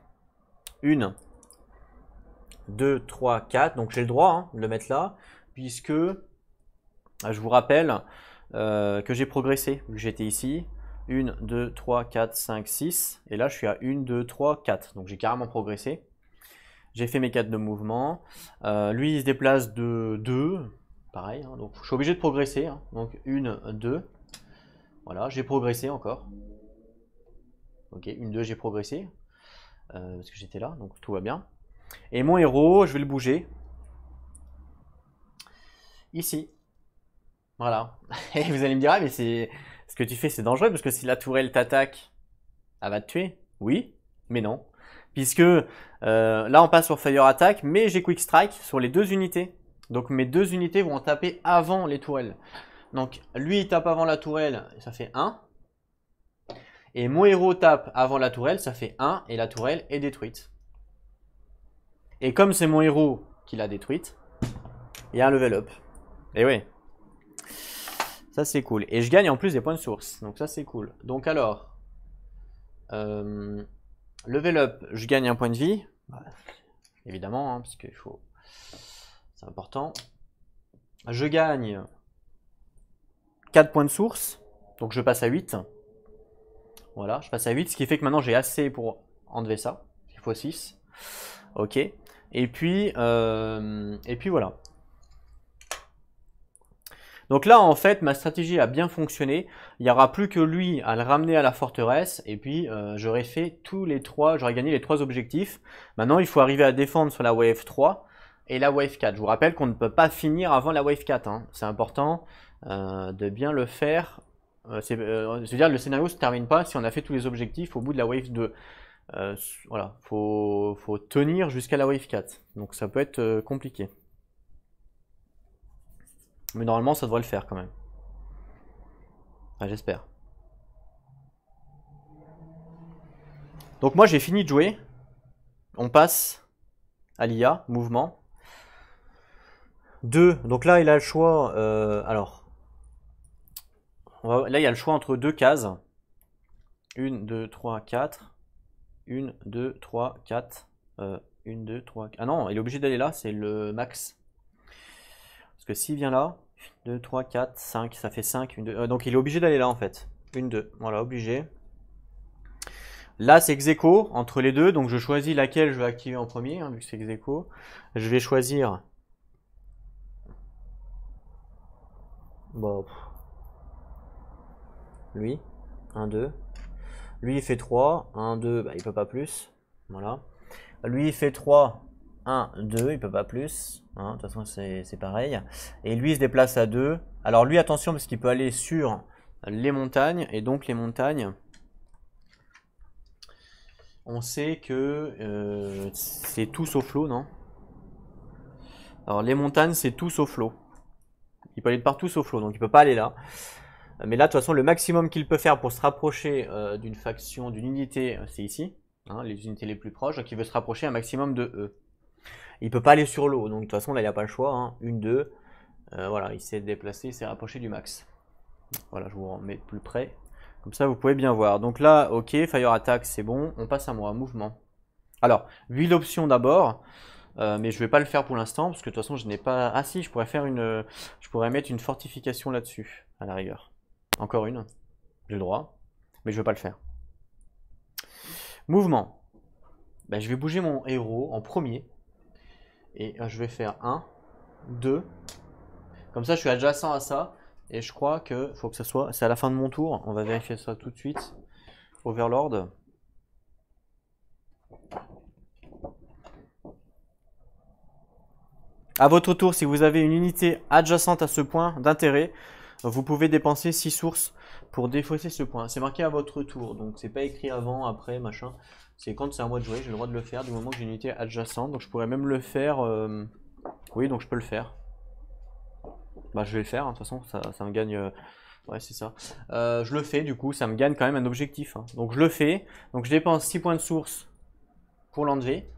1, 2, 3, 4. Donc j'ai le droit hein, de le mettre là, puisque je vous rappelle que j'ai progressé, vu que j'étais ici. 1, 2, 3, 4, 5, 6. Et là je suis à 1, 2, 3, 4. Donc j'ai carrément progressé. J'ai fait mes 4 de mouvement. Lui il se déplace de 2. Pareil, hein, donc je suis obligé de progresser. Hein. Donc 1, 2. Voilà, j'ai progressé encore. Ok, 1, 2, j'ai progressé. Parce que j'étais là, donc tout va bien. Et mon héros, je vais le bouger. Ici. Voilà. Et vous allez me dire, ah, mais c'est ce que tu fais, c'est dangereux, parce que si la tourelle t'attaque, elle va te tuer. Oui, mais non. Puisque là, on passe sur Fire Attack, mais j'ai Quick Strike sur les 2 unités. Donc mes 2 unités vont taper avant les tourelles. Donc lui, il tape avant la tourelle, ça fait 1. Et mon héros tape avant la tourelle, ça fait 1 et la tourelle est détruite. Et comme c'est mon héros qui l'a détruite, il y a un level up. Et oui. Ça c'est cool. Et je gagne en plus des points de source. Donc ça c'est cool. Donc alors, level up, je gagne un point de vie. Évidemment, hein, parce qu'il faut... C'est important. Je gagne 4 points de source. Donc je passe à 8. Voilà, je passe à 8, ce qui fait que maintenant j'ai assez pour enlever ça. Il faut 6. Ok. Et puis voilà. Donc là, en fait, ma stratégie a bien fonctionné. Il n'y aura plus que lui à le ramener à la forteresse. Et puis, j'aurais fait tous les 3, j'aurais gagné les 3 objectifs. Maintenant, il faut arriver à défendre sur la wave 3 et la wave 4. Je vous rappelle qu'on ne peut pas finir avant la wave 4. Hein. C'est important de bien le faire. C'est-à-dire le scénario ne se termine pas si on a fait tous les objectifs au bout de la wave 2. Voilà, faut tenir jusqu'à la wave 4. Donc ça peut être compliqué. Mais normalement ça devrait le faire quand même. Enfin, j'espère. Donc moi j'ai fini de jouer. On passe à l'IA, mouvement. 2, donc là il a le choix. Alors, là il y a le choix entre 2 cases. 1, 2, 3, 4. 1, 2, 3, 4. 1, 2, 3, 4. Ah non, il est obligé d'aller là, c'est le max. Parce que s'il vient là, 2, 3, 4, 5, ça fait 5. 1, 2, donc il est obligé d'aller là en fait. 1, 2, voilà, obligé. Là c'est ex-aequo entre les deux, donc je choisis laquelle je vais activer en premier, hein, vu que c'est ex-aequo. Je vais choisir... Bon. lui. 1, 2. Lui, il fait 3. 1, 2, bah, il peut pas plus. Voilà. Lui, il fait 3. 1, 2, il peut pas plus. Hein, de toute façon, c'est pareil. Et lui, il se déplace à 2. Alors lui, attention, parce qu'il peut aller sur les montagnes. Et donc, les montagnes, on sait que c'est tout sauf l'eau, non? Alors, les montagnes, c'est tout sauf l'eau. Il peut aller de partout sauf l'eau, donc il peut pas aller là. Mais là, de toute façon, le maximum qu'il peut faire pour se rapprocher d'une faction, d'une unité, c'est ici. Hein, les unités les plus proches. Donc il veut se rapprocher un maximum de E. Il peut pas aller sur l'eau, donc de toute façon là il n'a pas le choix. Hein. 1, 2, voilà, il s'est déplacé, il s'est rapproché du max. Voilà, je vous remets plus près. Comme ça vous pouvez bien voir. Donc là, ok, Fire Attack c'est bon, on passe à moi, mouvement. Alors, 8 options d'abord, mais je vais pas le faire pour l'instant, parce que de toute façon je n'ai pas... Ah si, je pourrais mettre une fortification là-dessus, à la rigueur. Encore une, j'ai le droit, mais je vais pas le faire. Mouvement. Ben, je vais bouger mon héros en premier. Et je vais faire 1, 2. Comme ça, je suis adjacent à ça. Et je crois que faut que ça soit... C'est à la fin de mon tour. On va vérifier ça tout de suite. Overlord. À votre tour, si vous avez une unité adjacente à ce point d'intérêt, vous pouvez dépenser 6 sources pour défausser ce point. C'est marqué à votre tour. Donc, c'est pas écrit avant, après, machin. C'est quand c'est à moi de jouer. J'ai le droit de le faire du moment que j'ai une unité adjacente. Donc, je pourrais même le faire... Oui, donc je peux le faire. Bah, je vais le faire, hein, de toute façon, ça me gagne. Ouais, c'est ça. Je le fais, du coup, ça me gagne quand même un objectif. Hein. Donc, je le fais. Donc, je dépense 6 points de source pour l'enlever.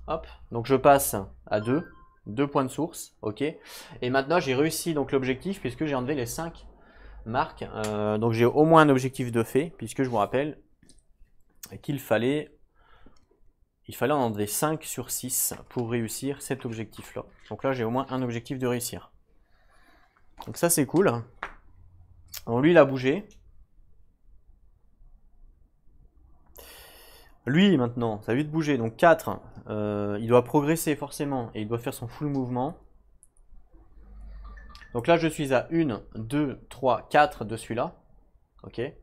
Hop. Donc, je passe à 2. 2 points de source. Ok. Et maintenant, j'ai réussi donc l'objectif puisque j'ai enlevé les 5 marques. Donc, j'ai au moins un objectif de fait puisque je vous rappelle qu'il fallait. Il fallait en enlever 5 sur 6 pour réussir cet objectif-là. Donc là, j'ai au moins un objectif de réussir. Donc ça, c'est cool. Alors lui, il a bougé. Lui, maintenant, ça a vite bougé. Donc 4, il doit progresser forcément. Et il doit faire son full mouvement. Donc là, je suis à 1, 2, 3, 4 de celui-là. Ok. 1,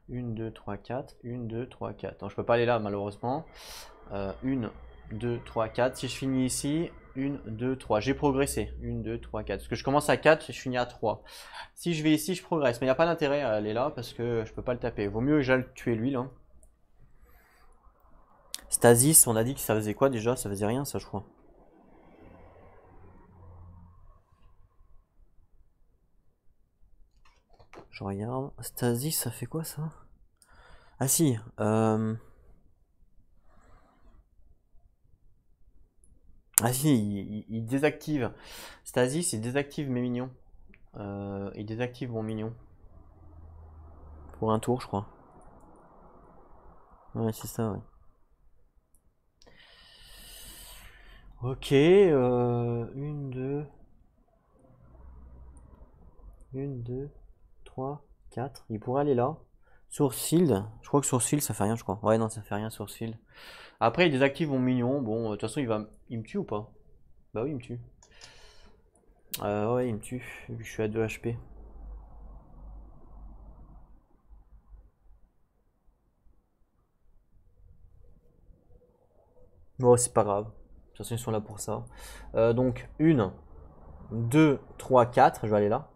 2, 3, 4. 1, 2, 3, 4. Donc je peux pas aller là, malheureusement. 1, 2, 3, 4. Si je finis ici, 1, 2, 3. J'ai progressé. 1, 2, 3, 4. Parce que je commence à 4 et je finis à 3. Si je vais ici, je progresse. Mais il n'y a pas d'intérêt à aller là parce que je peux pas le taper. Vaut mieux que j'aille le tuer lui là. Stasis, on a dit que ça faisait quoi déjà? Ça faisait rien ça, je crois. Je regarde. Stasis, ça fait quoi ça? Ah si. Ah si, il désactive. Stasis, il désactive mes minions. Il désactive mon mignon. Pour un tour, je crois. Ouais, c'est ça, ouais. Ok, 1, 2. 1, 2, 3, 4. Il pourrait aller là. Source field. Je crois que source field, ça fait rien, je crois. Ouais, non, ça fait rien, source field. Après, il désactive mon mignon. Bon, de toute façon, il me tue ou pas? Bah oui, il me tue. Ouais, il me tue, vu que je suis à 2 HP. Bon, c'est pas grave. De toute façon, ils sont là pour ça. Donc, 1, 2, 3, 4. Je vais aller là.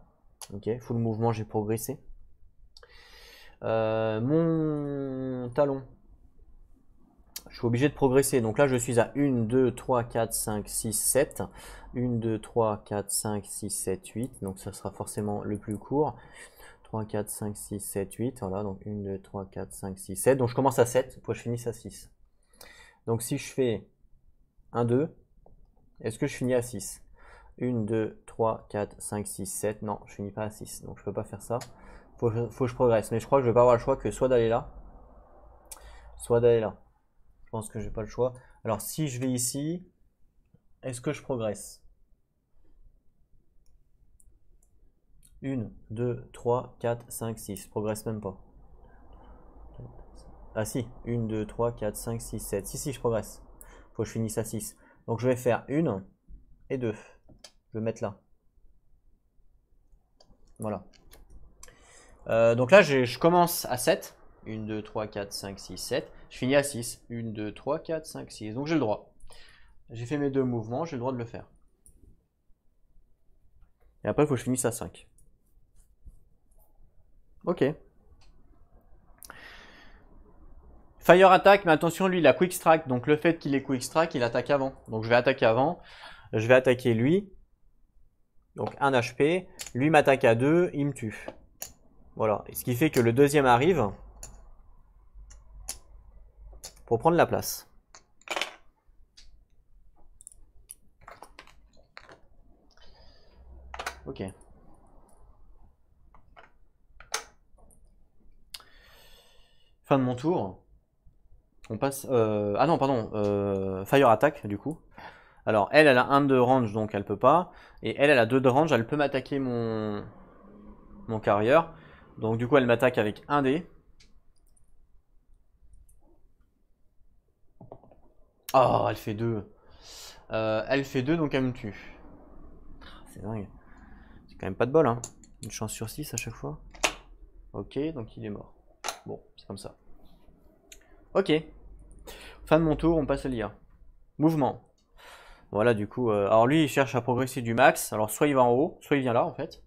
Ok, full mouvement, j'ai progressé. Mon talon. Je suis obligé de progresser. Donc là, je suis à 1, 2, 3, 4, 5, 6, 7. 1, 2, 3, 4, 5, 6, 7, 8. Donc ça sera forcément le plus court. 3, 4, 5, 6, 7, 8. Voilà, donc 1, 2, 3, 4, 5, 6, 7. Donc je commence à 7 pour que je finisse à 6. Donc si je fais 1, 2, est-ce que je finis à 6? 1, 2, 3, 4, 5, 6, 7. Non, je finis pas à 6. Donc je peux pas faire ça. Faut que je progresse. Mais je crois que je vais pas avoir le choix que soit d'aller là, soit d'aller là. Je pense que j'ai pas le choix. Alors si je vais ici, est-ce que je progresse? 1, 2, 3, 4, 5, 6. Je progresse même pas. Ah si, 1, 2, 3, 4, 5, 6, 7. Si, je progresse. Faut que je finisse à 6. Donc je vais faire 1 et 2. Je vais mettre là. Voilà. Donc là, je commence à 7. 1, 2, 3, 4, 5, 6, 7. Je finis à 6. 1, 2, 3, 4, 5, 6. Donc j'ai le droit. J'ai fait mes deux mouvements, j'ai le droit de le faire. Et après, il faut que je finisse à 5. Ok. Fire attack, mais attention, lui, il a quick strike. Donc le fait qu'il ait quick strike, il attaque avant. Donc je vais attaquer avant. Je vais attaquer lui. Donc 1 HP. Lui m'attaque à 2, il me tue. Voilà. Et ce qui fait que le deuxième arrive pour prendre la place. Ok. Fin de mon tour. On passe. Ah non, pardon. Fire attack, du coup. Alors, elle a 1 de range, donc elle peut pas. Et elle a 2 de range, elle peut m'attaquer mon carrière. Donc, du coup, elle m'attaque avec 1 dé. Oh, elle fait 2. Elle fait 2, donc elle me tue. C'est dingue. C'est quand même pas de bol, hein. Une chance sur 6 à chaque fois. Ok, donc il est mort. Bon, c'est comme ça. Ok. Fin de mon tour, on passe à l'IA. Mouvement. Voilà, du coup. Alors lui, il cherche à progresser du max. Alors soit il va en haut, soit il vient là, en fait.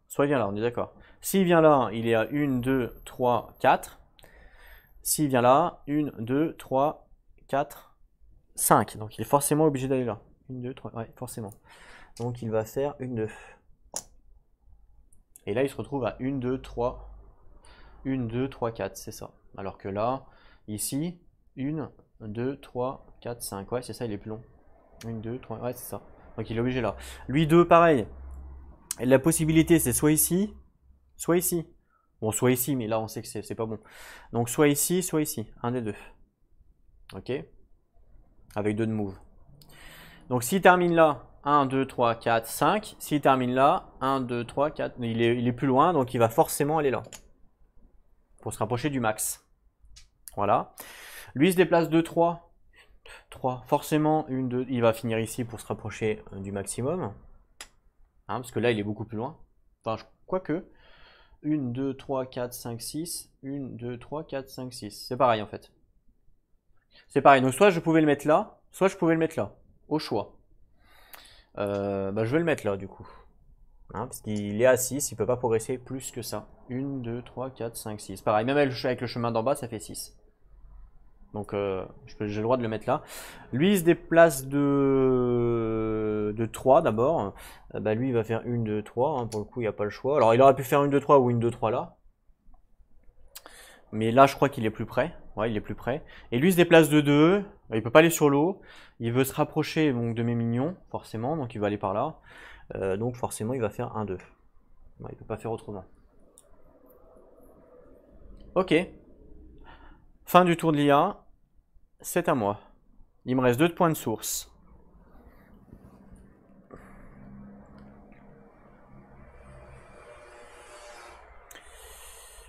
Soit il vient là, on est d'accord. S'il vient là, il est à 1, 2, 3, 4. S'il vient là, 1, 2, 3, 4, 5. Donc il est forcément obligé d'aller là. 1, 2, 3, ouais, forcément. Donc il va faire 1, 2. Et là, il se retrouve à 1, 2, 3. 1, 2, 3, 4, c'est ça. Alors que là, ici, 1, 2, 3, 4, 5. Ouais, c'est ça, il est plus long. 1, 2, 3, ouais, c'est ça. Donc il est obligé là. Lui, 2, pareil. Et la possibilité, c'est soit ici, soit ici. Bon, soit ici, mais là, on sait que c'est pas bon. Donc soit ici, soit ici. Un des deux. Ok. Avec 2 de move. Donc s'il termine là, 1, 2, 3, 4, 5. S'il termine là, 1, 2, 3, 4. Il est plus loin, donc il va forcément aller là. Pour se rapprocher du max. Voilà. Lui, il se déplace 2, 3. 3. Forcément, 1, 2. Il va finir ici pour se rapprocher du maximum. Hein, parce que là, il est beaucoup plus loin. Enfin, quoique. 1, 2, 3, 4, 5, 6. 1, 2, 3, 4, 5, 6. C'est pareil en fait. C'est pareil. Donc soit je pouvais le mettre là, soit je pouvais le mettre là. Au choix. Bah, je vais le mettre là du coup. Hein, parce qu'il est à 6, il peut pas progresser plus que ça. 1, 2, 3, 4, 5, 6. Pareil, même avec le chemin d'en bas, ça fait 6. Donc j'ai le droit de le mettre là. Lui, il se déplace de 3 d'abord. Bah, lui, il va faire 1, 2, 3. Hein, pour le coup, il n'y a pas le choix. Alors, il aurait pu faire 1, 2, 3 ou 1, 2, 3 là. Mais là, je crois qu'il est plus près. Ouais, il est plus près. Et lui, il se déplace de 2. Il peut pas aller sur l'eau. Il veut se rapprocher donc, de mes minions, forcément. Donc, il va aller par là. Donc, forcément, il va faire 1, 2. Ouais, il peut pas faire autrement. Ok. Fin du tour de l'IA. C'est à moi. Il me reste 2 points de source.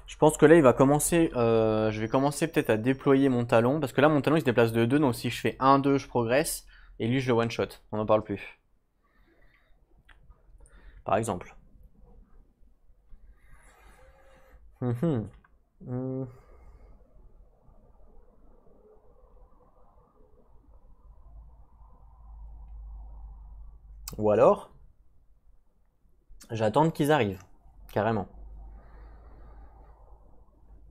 Je pense que là, il va commencer. Je vais commencer peut-être à déployer mon talon. Parce que là, mon talon, il se déplace de 2. Donc, si je fais 1, 2, je progresse. Et lui, je le one-shot. On n'en parle plus. Par exemple. Ou alors, j'attends qu'ils arrivent. Carrément.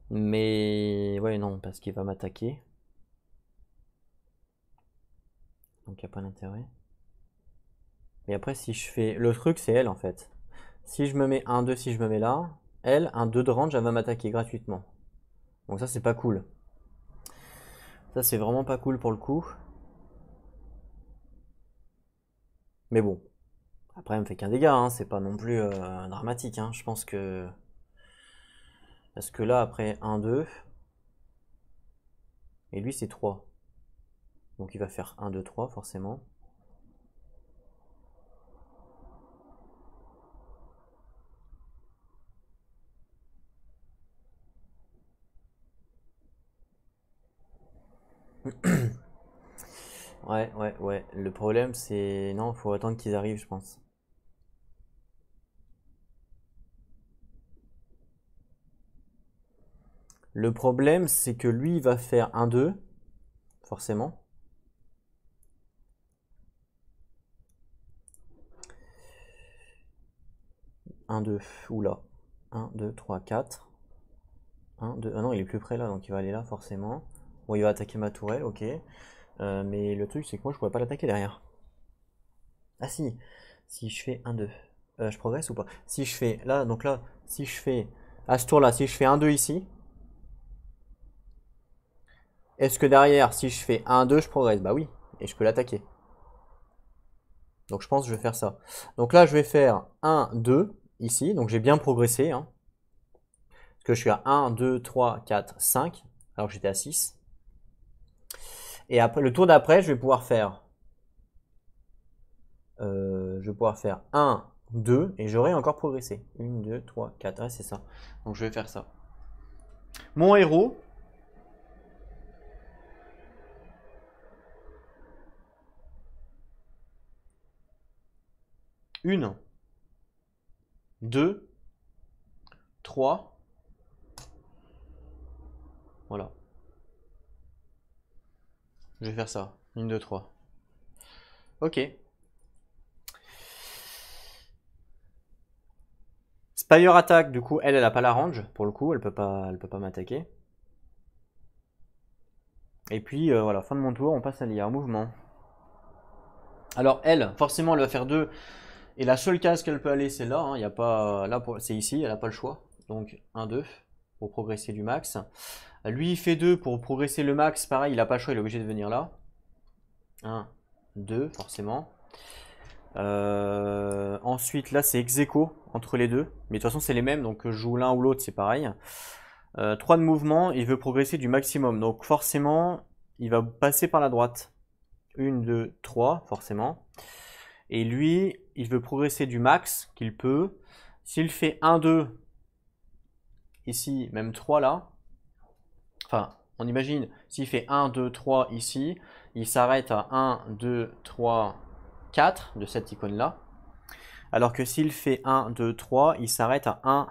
Mais ouais, non, parce qu'il va m'attaquer. Donc il n'y a pas d'intérêt. Mais après, si je fais. Le truc, c'est elle en fait. Si je me mets 1, 2, si je me mets là, elle, un 2 de range, elle va m'attaquer gratuitement. Donc ça, c'est pas cool. Ça, c'est vraiment pas cool pour le coup. Mais bon. Après, elle me fait qu'un dégât, hein. C'est pas non plus dramatique. Hein. Je pense que. Parce que là, après 1, 2. Et lui, c'est 3. Donc il va faire 1, 2, 3, forcément. Ouais, ouais, ouais. Le problème, c'est. Non, faut attendre qu'ils arrivent, je pense. Le problème, c'est que lui, il va faire 1-2, forcément. Un, 2, oula. 1, 2, 3, 4. 1, 2, ah non, il est plus près là, donc il va aller là, forcément. Bon, il va attaquer ma tourelle, ok. Mais le truc, c'est que moi, je pourrais pas l'attaquer derrière. Ah si, si je fais 1, 2. Je progresse ou pas? Si je fais, là, donc là, si je fais, à ce tour-là, si je fais 1, 2 ici, est-ce que derrière, si je fais 1, 2, je progresse? Bah oui, et je peux l'attaquer. Donc je pense que je vais faire ça. Donc là, je vais faire 1, 2, ici, donc j'ai bien progressé, hein. Parce que je suis à 1, 2, 3, 4, 5, alors que j'étais à 6. Et après, le tour d'après, je vais pouvoir faire 1, 2, et j'aurai encore progressé. 1, 2, 3, 4, ouais, c'est ça. Donc je vais faire ça. Mon héros, une, 2, 3, voilà. Je vais faire ça. 1, 2, 3. Ok. Spire attaque, du coup, elle a pas la range, pour le coup, elle peut pas m'attaquer. Et puis, voilà, fin de mon tour, on passe à l'IA, mouvement. Alors, elle, forcément, elle va faire 2. Et la seule case qu'elle peut aller, c'est là. Hein, y a pas, là, c'est ici, elle n'a pas le choix. Donc, 1, 2, pour progresser du max. Lui, il fait 2 pour progresser le max. Pareil, il n'a pas le choix, il est obligé de venir là. 1, 2, forcément. Ensuite, là, c'est ex-aequo entre les deux. Mais de toute façon, c'est les mêmes, donc je joue l'un ou l'autre, c'est pareil. 3 de mouvement, il veut progresser du maximum. Donc forcément, il va passer par la droite. 1, 2, 3, forcément. Et lui, il veut progresser du max qu'il peut. S'il fait 1, 2, ici, même 3 là. Enfin, on imagine, s'il fait 1, 2, 3 ici, il s'arrête à 1, 2, 3, 4 de cette icône-là. Alors que s'il fait 1, 2, 3, il s'arrête à 1,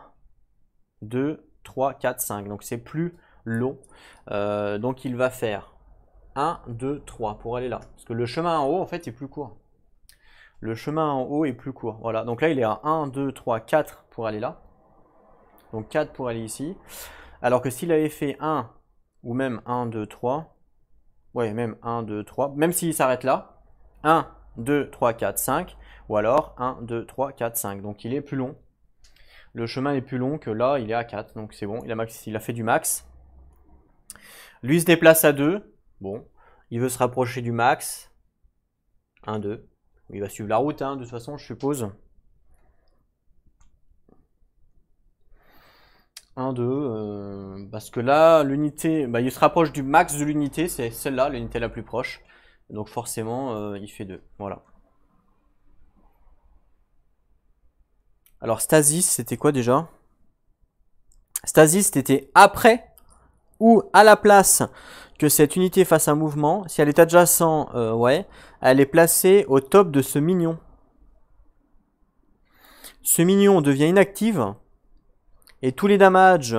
2, 3, 4, 5. Donc c'est plus long. Donc il va faire 1, 2, 3 pour aller là. Parce que le chemin en haut, en fait, est plus court. Le chemin en haut est plus court. Voilà. Donc là, il est à 1, 2, 3, 4 pour aller là. Donc 4 pour aller ici. Alors que s'il avait fait 1 ou même 1, 2, 3. Ouais, même 1, 2, 3. Même s'il s'arrête là. 1, 2, 3, 4, 5. Ou alors 1, 2, 3, 4, 5. Donc il est plus long. Le chemin est plus long que là, il est à 4. Donc c'est bon, il a fait du max. Lui se déplace à 2. Bon, il veut se rapprocher du max. 1, 2. Il va suivre la route, hein, de toute façon, je suppose. 1, 2. Parce que là, l'unité, il se rapproche du max de l'unité. C'est celle-là, l'unité la plus proche. Donc forcément, il fait 2. Voilà. Alors Stasis, c'était quoi déjà? Stasis, c'était après ou à la place que cette unité fasse un mouvement. Si elle est adjacente, ouais, elle est placée au top de ce minion. Ce minion devient inactive et tous les damages.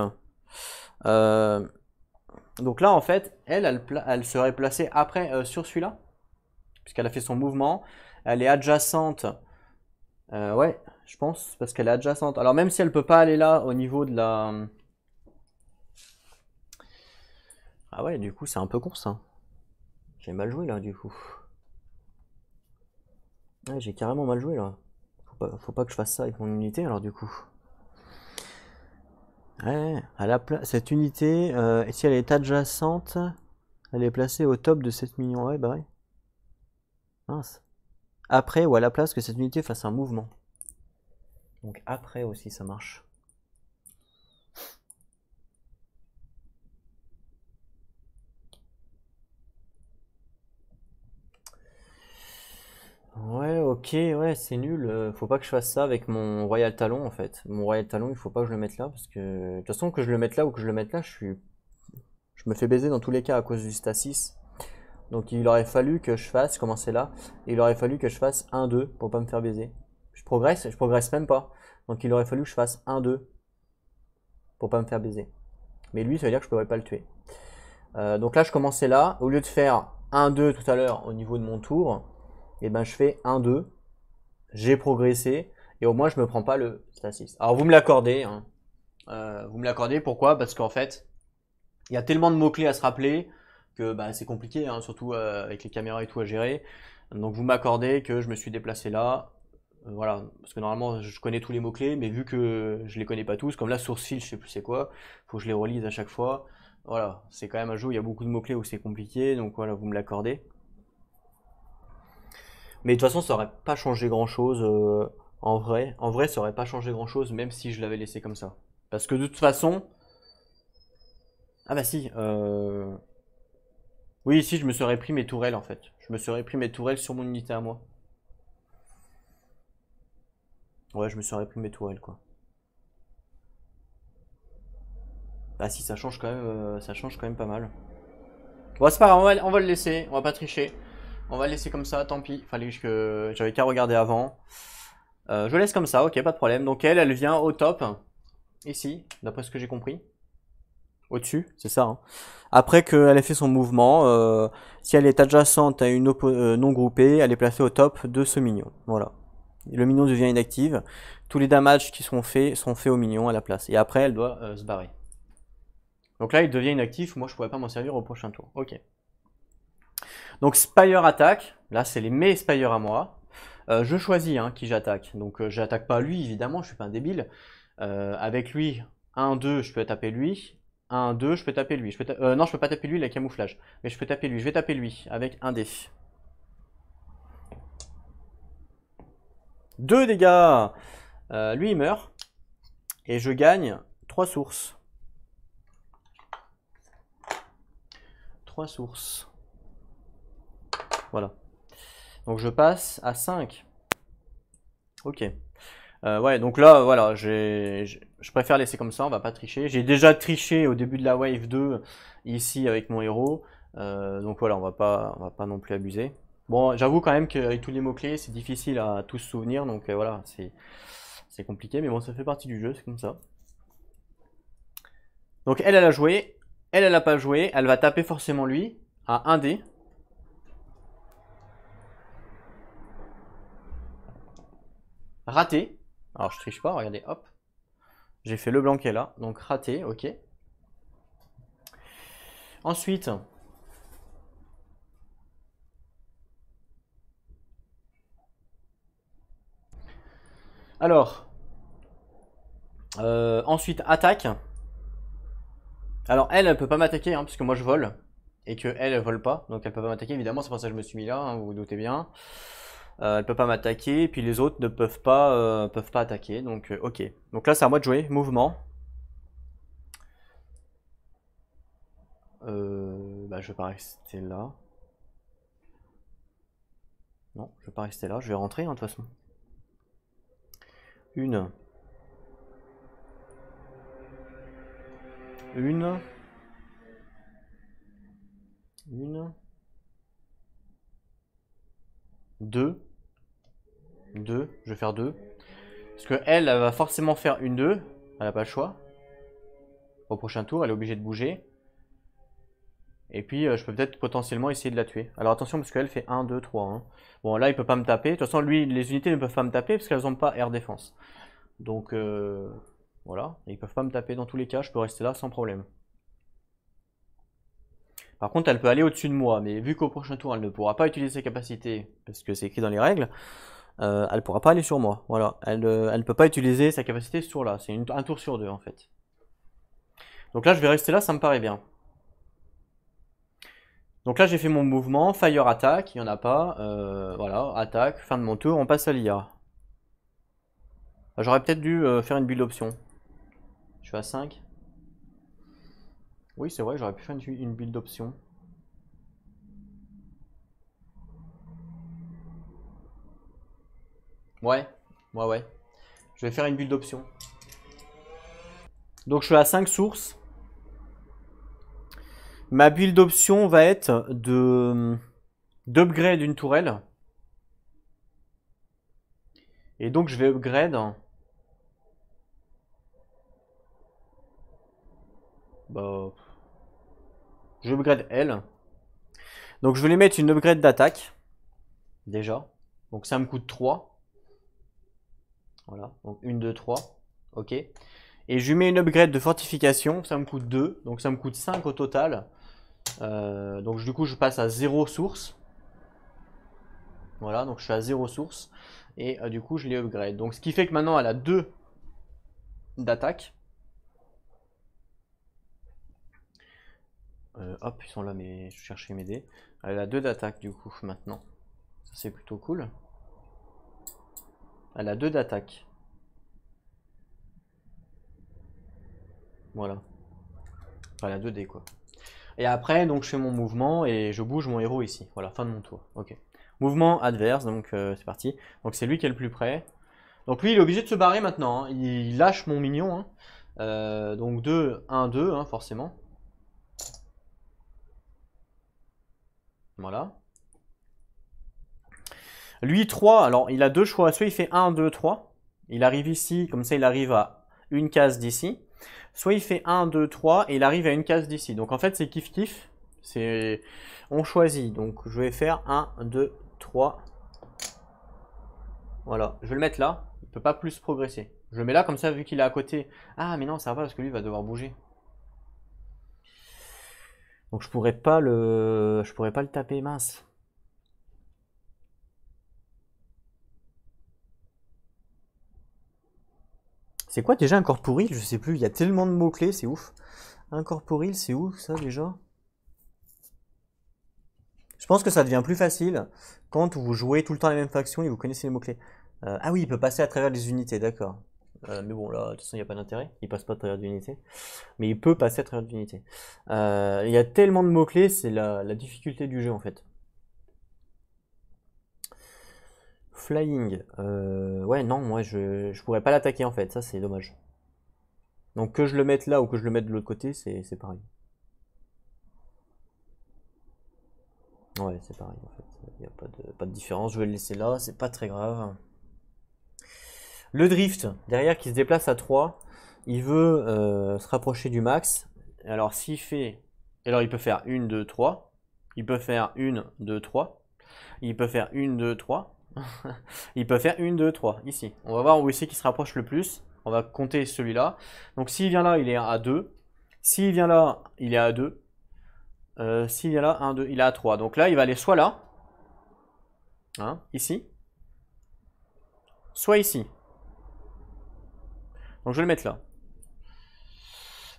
Donc là, en fait, elle serait placée après sur celui-là, puisqu'elle a fait son mouvement. Elle est adjacente. Ouais, je pense, parce qu'elle est adjacente. Alors même si elle peut pas aller là au niveau de la... Ah ouais, du coup, c'est un peu con ça. J'ai mal joué là, du coup. Ouais, j'ai carrément mal joué là. Faut pas que je fasse ça avec mon unité alors du coup. Ouais, cette unité, si elle est adjacente, elle est placée au top de 7 millions. Ouais, bah ouais. Mince. Après ou à la place que cette unité fasse un mouvement. Donc après aussi ça marche. Ouais, ok, ouais, c'est nul. Faut pas que je fasse ça avec mon Royal Talon en fait. Mon Royal Talon, il faut pas que je le mette là parce que de toute façon que je le mette là ou que je le mette là, je me fais baiser dans tous les cas à cause du stasis. Donc il aurait fallu que je fasse, commencer là, et il aurait fallu que je fasse 1-2 pour pas me faire baiser. Je progresse même pas. Donc il aurait fallu que je fasse 1-2 pour pas me faire baiser. Mais lui, ça veut dire que je pourrais pas le tuer. Donc là, je commençais là. Au lieu de faire 1-2 tout à l'heure au niveau de mon tour, et ben je fais 1-2. J'ai progressé. Et au moins, je me prends pas le stasis. Alors, vous me l'accordez. Hein. Vous me l'accordez, pourquoi? Parce qu'en fait, il y a tellement de mots-clés à se rappeler que bah, c'est compliqué, hein, surtout avec les caméras et tout à gérer. Donc vous m'accordez que je me suis déplacé là. Voilà, parce que normalement je connais tous les mots-clés, mais vu que je les connais pas tous, comme là source fil, je sais plus c'est quoi, faut que je les relise à chaque fois. Voilà, c'est quand même un jeu où il y a beaucoup de mots-clés où c'est compliqué, donc voilà, vous me l'accordez. Mais de toute façon, ça aurait pas changé grand-chose en vrai. En vrai, ça aurait pas changé grand-chose même si je l'avais laissé comme ça. Parce que de toute façon, ah bah si, oui, ici, je me serais pris mes tourelles, en fait. Je me serais pris mes tourelles sur mon unité à moi. Ouais, je me serais pris mes tourelles, quoi. Ah si, ça change quand même pas mal. Bon, c'est pas grave, on va le laisser. On va pas tricher. On va le laisser comme ça, tant pis. Fallait que j'avais qu'à regarder avant. Je laisse comme ça, ok, pas de problème. Donc elle vient au top. Ici, d'après ce que j'ai compris. Au-dessus, c'est ça. Hein. Après qu'elle ait fait son mouvement, si elle est adjacente à une non groupée, elle est placée au top de ce minion. Voilà. Le minion devient inactive. Tous les damages qui sont faits au minion à la place. Et après, elle doit se barrer. Donc là, il devient inactif. Moi, je pourrais pas m'en servir au prochain tour. Ok. Donc Spire attaque. Là, c'est mes Spire à moi. Je choisis hein, qui j'attaque. Donc j'attaque pas lui, évidemment. Je suis pas un débile. Avec lui, 1-2, je peux taper lui. 1-2, je peux taper lui. Non, je peux pas taper lui, il a camouflage. Mais je peux taper lui. Je vais taper lui avec un dé. 2 dégâts. Lui, il meurt. Et je gagne 3 sources. 3 sources. Voilà. Donc je passe à 5. Ok. Ouais, donc là, voilà, je préfère laisser comme ça, on va pas tricher. J'ai déjà triché au début de la wave 2, ici, avec mon héros. Donc voilà, on va pas non plus abuser. Bon, j'avoue quand même qu'avec tous les mots-clés, c'est difficile à tous se souvenir, donc voilà, c'est compliqué, mais bon, ça fait partie du jeu, c'est comme ça. Donc elle a joué, elle a pas joué, elle va taper forcément lui, à 1 dé. Raté. Alors je triche pas, regardez, hop. J'ai fait le blanc qui est là, donc raté, ok. Ensuite, alors, ensuite attaque. Alors elle peut pas m'attaquer, hein, parce que moi je vole, et que elle vole pas, donc elle peut pas m'attaquer, évidemment, c'est pour ça que je me suis mis là, hein, vous vous doutez bien. Elle peut pas m'attaquer, et puis les autres ne peuvent pas attaquer, donc ok. Donc là c'est à moi de jouer, mouvement. Bah je vais pas rester là. Non, je vais pas rester là, je vais rentrer hein, de toute façon. Une. Une. Une. Deux. Deux. Je vais faire deux. Parce que elle va forcément faire une deux. Elle a pas le choix. Au prochain tour, elle est obligée de bouger. Et puis, je peux peut-être potentiellement essayer de la tuer. Alors attention, parce qu'elle fait 1, 2, 3. Hein. Bon, là, il peut pas me taper. De toute façon, lui, les unités ne peuvent pas me taper parce qu'elles n'ont pas air défense. Donc, voilà. Et ils peuvent pas me taper dans tous les cas. Je peux rester là sans problème. Par contre, elle peut aller au-dessus de moi. Mais vu qu'au prochain tour, elle ne pourra pas utiliser ses capacités, parce que c'est écrit dans les règles, elle ne pourra pas aller sur moi. Voilà. Elle ne peut pas utiliser sa capacité sur là. C'est un tour sur deux, en fait. Donc là, je vais rester là, ça me paraît bien. Donc là, j'ai fait mon mouvement, fire attack, il n'y en a pas. Voilà, attaque, fin de mon tour, on passe à l'IA. J'aurais peut-être dû faire une build option. Je suis à 5. Oui, c'est vrai, j'aurais pu faire une build option. Ouais, ouais. Je vais faire une build option. Donc je suis à 5 sources. Ma build option va être d'upgrade une tourelle. Et donc je vais upgrade Bah, je upgrade elle. Donc je vais lui mettre une upgrade d'attaque. Déjà. Donc ça me coûte 3. Voilà. Donc 1, 2, 3. Ok. Et je lui mets une upgrade de fortification. Ça me coûte 2. Donc ça me coûte 5 au total. Donc du coup je passe à 0 source. Voilà. Donc je suis à 0 source. Et du coup je les upgrade. Donc ce qui fait que maintenant elle a 2 d'attaque. Hop, ils sont là, mais je cherchais mes dés. Elle a 2 d'attaque du coup maintenant. Ça c'est plutôt cool. Elle a 2 d'attaque. Voilà. Enfin, elle a 2 dés quoi. Et après, donc je fais mon mouvement et je bouge mon héros ici. Voilà, fin de mon tour. Ok. Mouvement adverse, donc c'est parti. Donc c'est lui qui est le plus près. Donc lui, il est obligé de se barrer maintenant, hein. Il lâche mon mignon, hein. Donc 2, 1, 2, hein, forcément. Voilà. Lui, 3, alors il a 2 choix. Soit il fait 1, 2, 3. Il arrive ici, comme ça il arrive à une case d'ici. Soit il fait 1, 2, 3 et il arrive à une case d'ici. Donc en fait c'est kiff-kiff. On choisit. Donc je vais faire 1, 2, 3. Voilà, je vais le mettre là. Il ne peut pas plus progresser. Je le mets là comme ça vu qu'il est à côté. Ah mais non, ça va pas parce que lui va devoir bouger. Donc je pourrais pas le taper, mince. C'est quoi déjà un corporil? Je sais plus, il y a tellement de mots-clés, c'est ouf. Un corporil, c'est où ça déjà? Je pense que ça devient plus facile quand vous jouez tout le temps les mêmes factions et vous connaissez les mots-clés. Ah oui, il peut passer à travers les unités, d'accord. Mais bon, là, de toute façon, il n'y a pas d'intérêt. Il passe pas à travers d'unités. Mais il peut passer à travers d'unités. Il y a tellement de mots-clés, c'est la difficulté du jeu en fait. Flying. Ouais, non, moi je pourrais pas l'attaquer en fait, ça c'est dommage. Donc que je le mette là ou que je le mette de l'autre côté, c'est pareil. Ouais, c'est pareil en fait. Il n'y a pas de différence. Je vais le laisser là, c'est pas très grave. Le drift, derrière qui se déplace à 3, il veut se rapprocher du max. Alors s'il fait. Alors il peut faire 1, 2, 3. Il peut faire 1, 2, 3. Il peut faire 1, 2, 3. Il peut faire 1, 2, 3. Ici. On va voir où c'est qui se rapproche le plus. On va compter celui-là. Donc s'il vient là, il est à 2. S'il vient là, il est à 2. S'il vient là, 1, 2, il est à 3. Donc là, il va aller soit là. Hein, ici. Soit ici. Donc je vais le mettre là.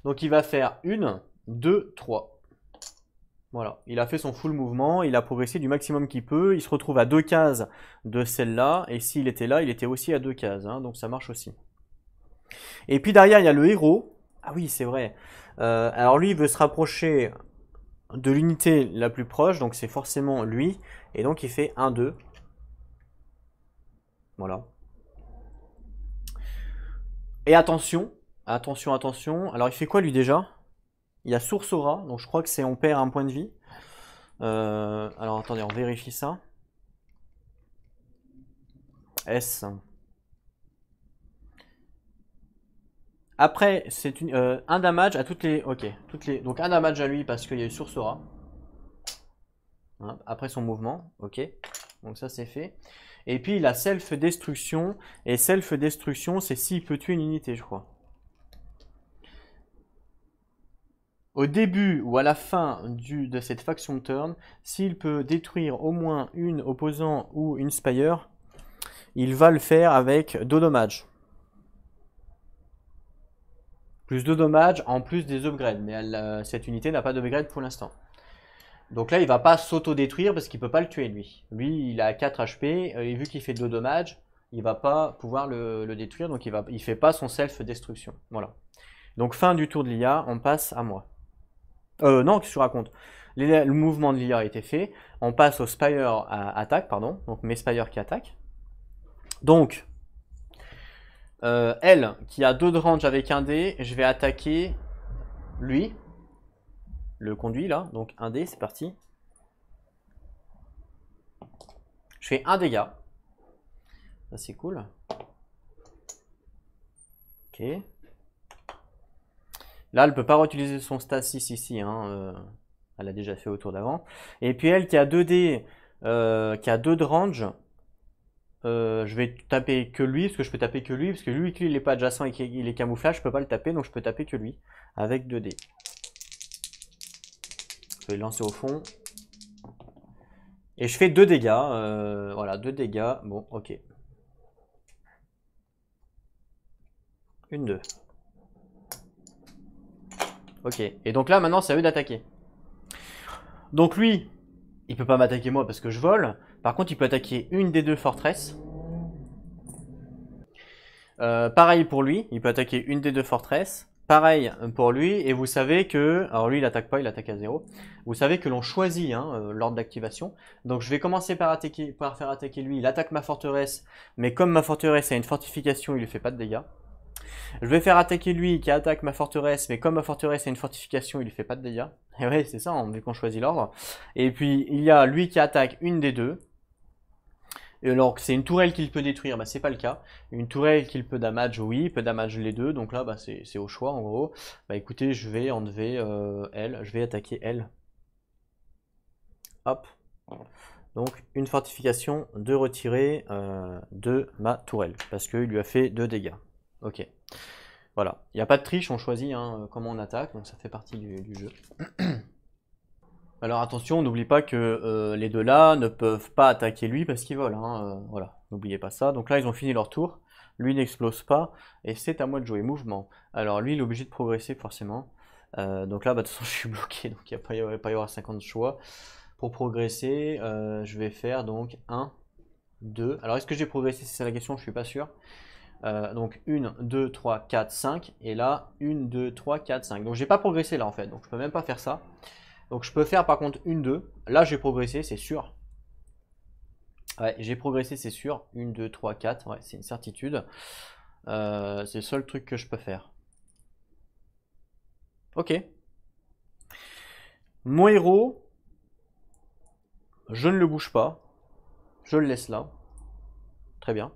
Donc il va faire 1, 2, 3. Voilà, il a fait son full mouvement, il a progressé du maximum qu'il peut, il se retrouve à 2 cases de celle-là, et s'il était là, il était aussi à 2 cases, hein, donc ça marche aussi. Et puis derrière, il y a le héros. Ah oui, c'est vrai. Alors lui, il veut se rapprocher de l'unité la plus proche, donc c'est forcément lui, et donc il fait 1, 2. Voilà. Et attention, attention, attention. Alors il fait quoi lui déjà? Il y a source aura, donc je crois que c'est on perd un point de vie. Alors attendez, on vérifie ça. S. Après, c'est un damage à toutes les. Ok, donc un damage à lui parce qu'il y a eu source aura. Hein, après son mouvement, ok. Donc ça c'est fait. Et puis il a self-destruction. Et self-destruction, c'est s'il peut tuer une unité, je crois. Au début ou à la fin de cette faction turn, s'il peut détruire au moins une opposant ou une spire, il va le faire avec 2 dommages. Plus 2 dommages en plus des upgrades. Mais cette unité n'a pas d'upgrade pour l'instant. Donc là, il va pas s'auto-détruire parce qu'il peut pas le tuer lui. Lui, il a 4 HP et vu qu'il fait 2 dommages, il va pas pouvoir le détruire. Donc il fait pas son self-destruction. Voilà. Donc fin du tour de l'IA, on passe à moi. Non, qu'est-ce que je raconte? Le mouvement de l'IA a été fait. On passe au Spire attaque, pardon. Donc mes Spires qui attaquent. Donc, elle, qui a 2 de range avec un dé, je vais attaquer lui. Le conduit là. Donc 1 dé, c'est parti. Je fais 1 dégât. Ça c'est cool. Ok. Là, elle peut pas réutiliser son stat si, hein, elle a déjà fait au tour d'avant. Et puis elle qui a 2 dés, qui a 2 de range, je vais taper que lui, parce que je peux taper que lui, parce que lui, il est pas adjacent et qu'il est camouflage, je peux pas le taper, donc je peux taper que lui, avec 2 dés. Je vais le lancer au fond. Et je fais 2 dégâts, voilà, 2 dégâts, bon, ok. 1, 2. Ok, et donc là, maintenant, c'est à eux d'attaquer. Donc lui, il peut pas m'attaquer moi parce que je vole. Par contre, il peut attaquer une des 2 forteresses. Pareil pour lui, il peut attaquer une des 2 forteresses. Pareil pour lui, et vous savez que... Alors lui, il attaque pas, il attaque à 0. Vous savez que l'on choisit hein, l'ordre d'activation. Donc je vais commencer par faire attaquer lui. Il attaque ma forteresse, mais comme ma forteresse a une fortification, il lui fait pas de dégâts. Je vais faire attaquer lui qui attaque ma forteresse, mais comme ma forteresse a une fortification, il lui fait pas de dégâts. Et ouais, c'est ça, vu qu'on choisit l'ordre. Et puis il y a lui qui attaque une des 2. Et alors c'est une tourelle qu'il peut détruire, bah c'est pas le cas. Une tourelle qu'il peut damage, oui, il peut damage les 2, donc là bah c'est au choix en gros. Bah écoutez, je vais enlever elle, je vais attaquer elle. Hop. Donc une fortification de retirer de ma tourelle, parce qu'il lui a fait 2 dégâts. Ok. Voilà. Il n'y a pas de triche, on choisit hein, comment on attaque, donc ça fait partie du jeu. Alors attention, n'oublie pas que les 2 là ne peuvent pas attaquer lui parce qu'il vole. Hein, voilà, n'oubliez pas ça. Donc là, ils ont fini leur tour. Lui n'explose pas et c'est à moi de jouer. Mouvement. Alors lui, il est obligé de progresser forcément. Donc là, bah, de toute façon, je suis bloqué, donc il n'y a pas y avoir 50 choix. Pour progresser, je vais faire donc 1, 2. Alors est-ce que j'ai progressé? C'est ça la question, je suis pas sûr. Donc 1, 2, 3, 4, 5. Et là, 1, 2, 3, 4, 5. Donc j'ai pas progressé là en fait, donc je peux même pas faire ça. Donc je peux faire par contre 1, 2. Là j'ai progressé, c'est sûr. Ouais, j'ai progressé, c'est sûr. 1, 2, 3, 4. Ouais, c'est une certitude. C'est le seul truc que je peux faire. Ok. Mon héros, je ne le bouge pas. Je le laisse là. Très bien.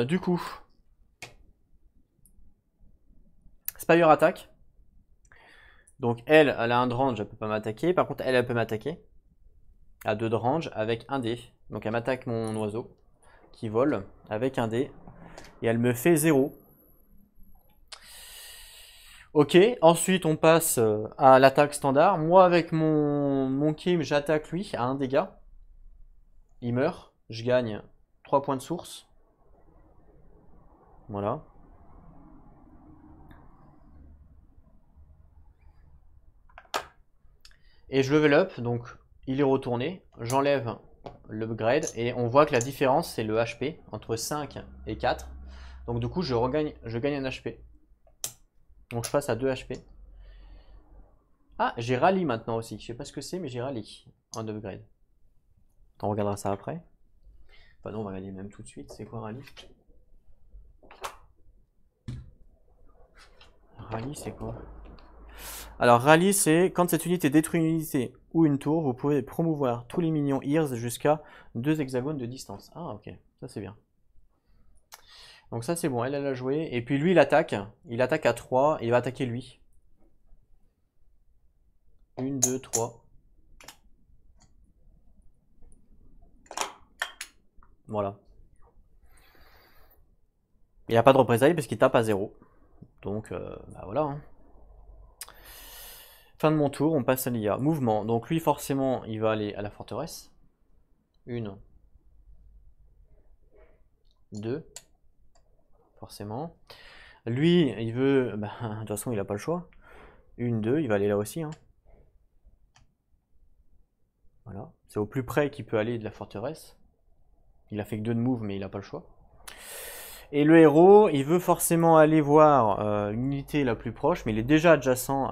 Du coup, Spire attaque. Donc elle a un de range, elle peut pas m'attaquer. Par contre, elle peut m'attaquer. À 2 de range avec un dé. Donc elle m'attaque mon oiseau qui vole avec un dé. Et elle me fait 0. Ok, ensuite on passe à l'attaque standard. Moi avec mon Kim, j'attaque lui à 1 dégât. Il meurt. Je gagne 3 points de source. Voilà. Et je level up, donc il est retourné. J'enlève l'upgrade et on voit que la différence c'est le HP entre 5 et 4. Donc du coup je gagne un HP. Donc je passe à 2 HP. Ah, j'ai rallye maintenant aussi. Je sais pas ce que c'est, mais j'ai rallye en upgrade. On regardera ça après. Enfin non, on va regarder même tout de suite. C'est quoi rallye? Rallye, c'est quoi? Alors rallye, c'est quand cette unité détruit une unité ou une tour, vous pouvez promouvoir tous les minions Ears jusqu'à 2 hexagones de distance. Ah ok, ça c'est bien. Donc ça c'est bon, elle a joué. Et puis lui il attaque à 3, et il va attaquer lui. 1, 2, 3. Voilà. Il n'y a pas de représailles parce qu'il tape à 0. Donc bah voilà. Hein. Fin de mon tour, on passe à l'IA. Mouvement. Donc lui forcément il va aller à la forteresse. 1, 2. Forcément. Lui, il veut... Bah, de toute façon, il n'a pas le choix. 1, 2, il va aller là aussi. Hein. Voilà. C'est au plus près qu'il peut aller de la forteresse. Il a fait que 2 de move, mais il n'a pas le choix. Et le héros, il veut forcément aller voir l'unité la plus proche, mais il est déjà adjacent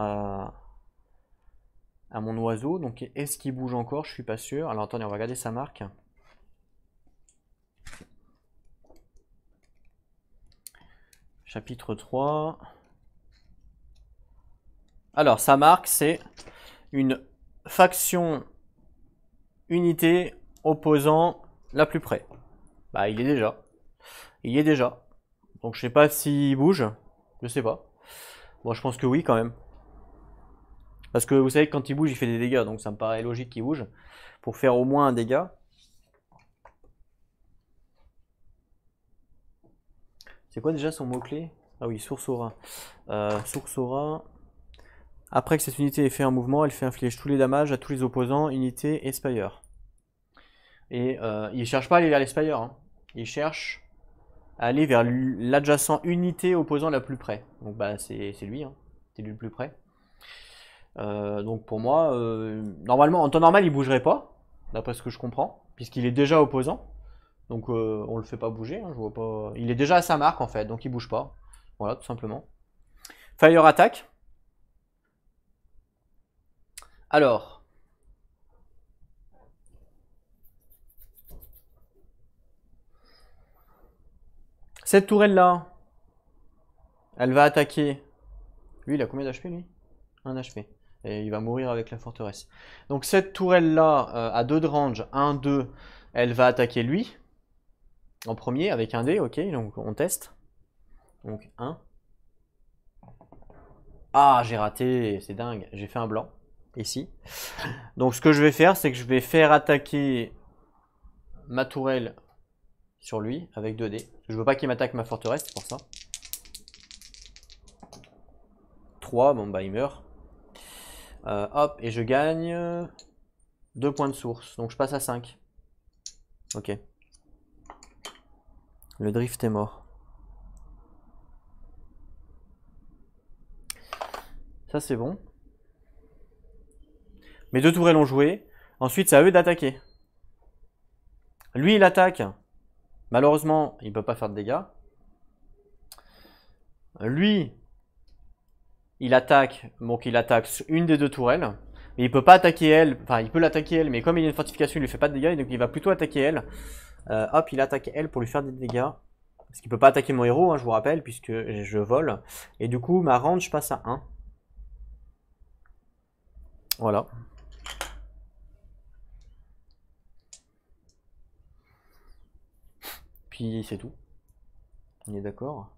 à mon oiseau. Donc est-ce qu'il bouge encore? Je suis pas sûr. Alors attendez, on va regarder sa marque. Chapitre 3. Alors, sa marque, c'est une faction unité opposant la plus près. Bah, il y est déjà. Il y est déjà. Donc je sais pas s'il bouge. Je sais pas. Moi je pense que oui quand même. Parce que vous savez que quand il bouge, il fait des dégâts. Donc ça me paraît logique qu'il bouge. Pour faire au moins un dégât. C'est quoi déjà son mot-clé? Ah oui, source aura. Source aura. Après que cette unité ait fait un mouvement, elle fait infliger tous les damages à tous les opposants, unité et Spire. Et il cherche pas à aller vers les Spire. Hein. Il cherche à aller vers l'adjacent unité opposant la plus près. Donc bah c'est lui, hein. C'est lui le plus près. Donc pour moi, normalement, en temps normal, il bougerait pas, d'après ce que je comprends, puisqu'il est déjà opposant. Donc on le fait pas bouger, hein, je vois pas. Il est déjà à sa marque en fait, donc il bouge pas. Voilà, tout simplement. Fire attack. Alors. Cette tourelle là, elle va attaquer. Lui, il a combien d'HP lui? 1 HP. Et il va mourir avec la forteresse. Donc cette tourelle là, à 2 de range, 1, 2, elle va attaquer lui. En premier, avec un dé, ok, donc on teste. Donc 1. Ah, j'ai raté, c'est dingue, j'ai fait un blanc, ici. Donc ce que je vais faire, c'est que je vais faire attaquer ma tourelle sur lui, avec 2 dés. Je veux pas qu'il m'attaque ma forteresse, c'est pour ça. 3, bon bah il meurt. Hop, et je gagne 2 points de source, donc je passe à 5. Ok. Le drift est mort. Ça c'est bon. Mes 2 tourelles ont joué. Ensuite c'est à eux d'attaquer. Lui il attaque. Malheureusement il ne peut pas faire de dégâts. Lui il attaque. Donc il attaque une des 2 tourelles. Mais il peut pas attaquer elle. Enfin il peut l'attaquer elle. Mais comme il y a une fortification il lui fait pas de dégâts. Donc il va plutôt attaquer elle. Hop il attaque elle pour lui faire des dégâts. Parce qu'il peut pas attaquer mon héros, hein, je vous rappelle, puisque je vole. Et du coup, ma range passe à 1. Voilà. Puis c'est tout. On est d'accord?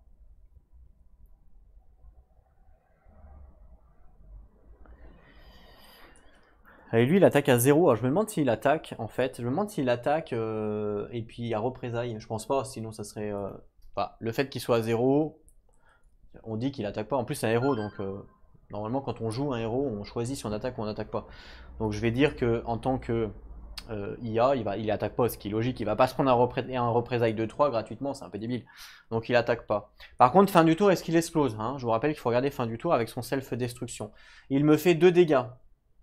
Et lui, il attaque à 0. Alors, je me demande s'il attaque, en fait. Je me demande s'il attaque et puis il y a représailles. Je pense pas, sinon ça serait... Bah, le fait qu'il soit à 0, on dit qu'il attaque pas. En plus, c'est un héros, donc normalement, quand on joue un héros, on choisit si on attaque ou on n'attaque pas. Donc je vais dire que en tant que IA, il attaque pas, ce qui est logique. Il va pas se prendre un représailles de 3 gratuitement, c'est un peu débile. Donc il attaque pas. Par contre, fin du tour, est-ce qu'il explose, hein? Je vous rappelle qu'il faut regarder fin du tour avec son self-destruction. Il me fait 2 dégâts.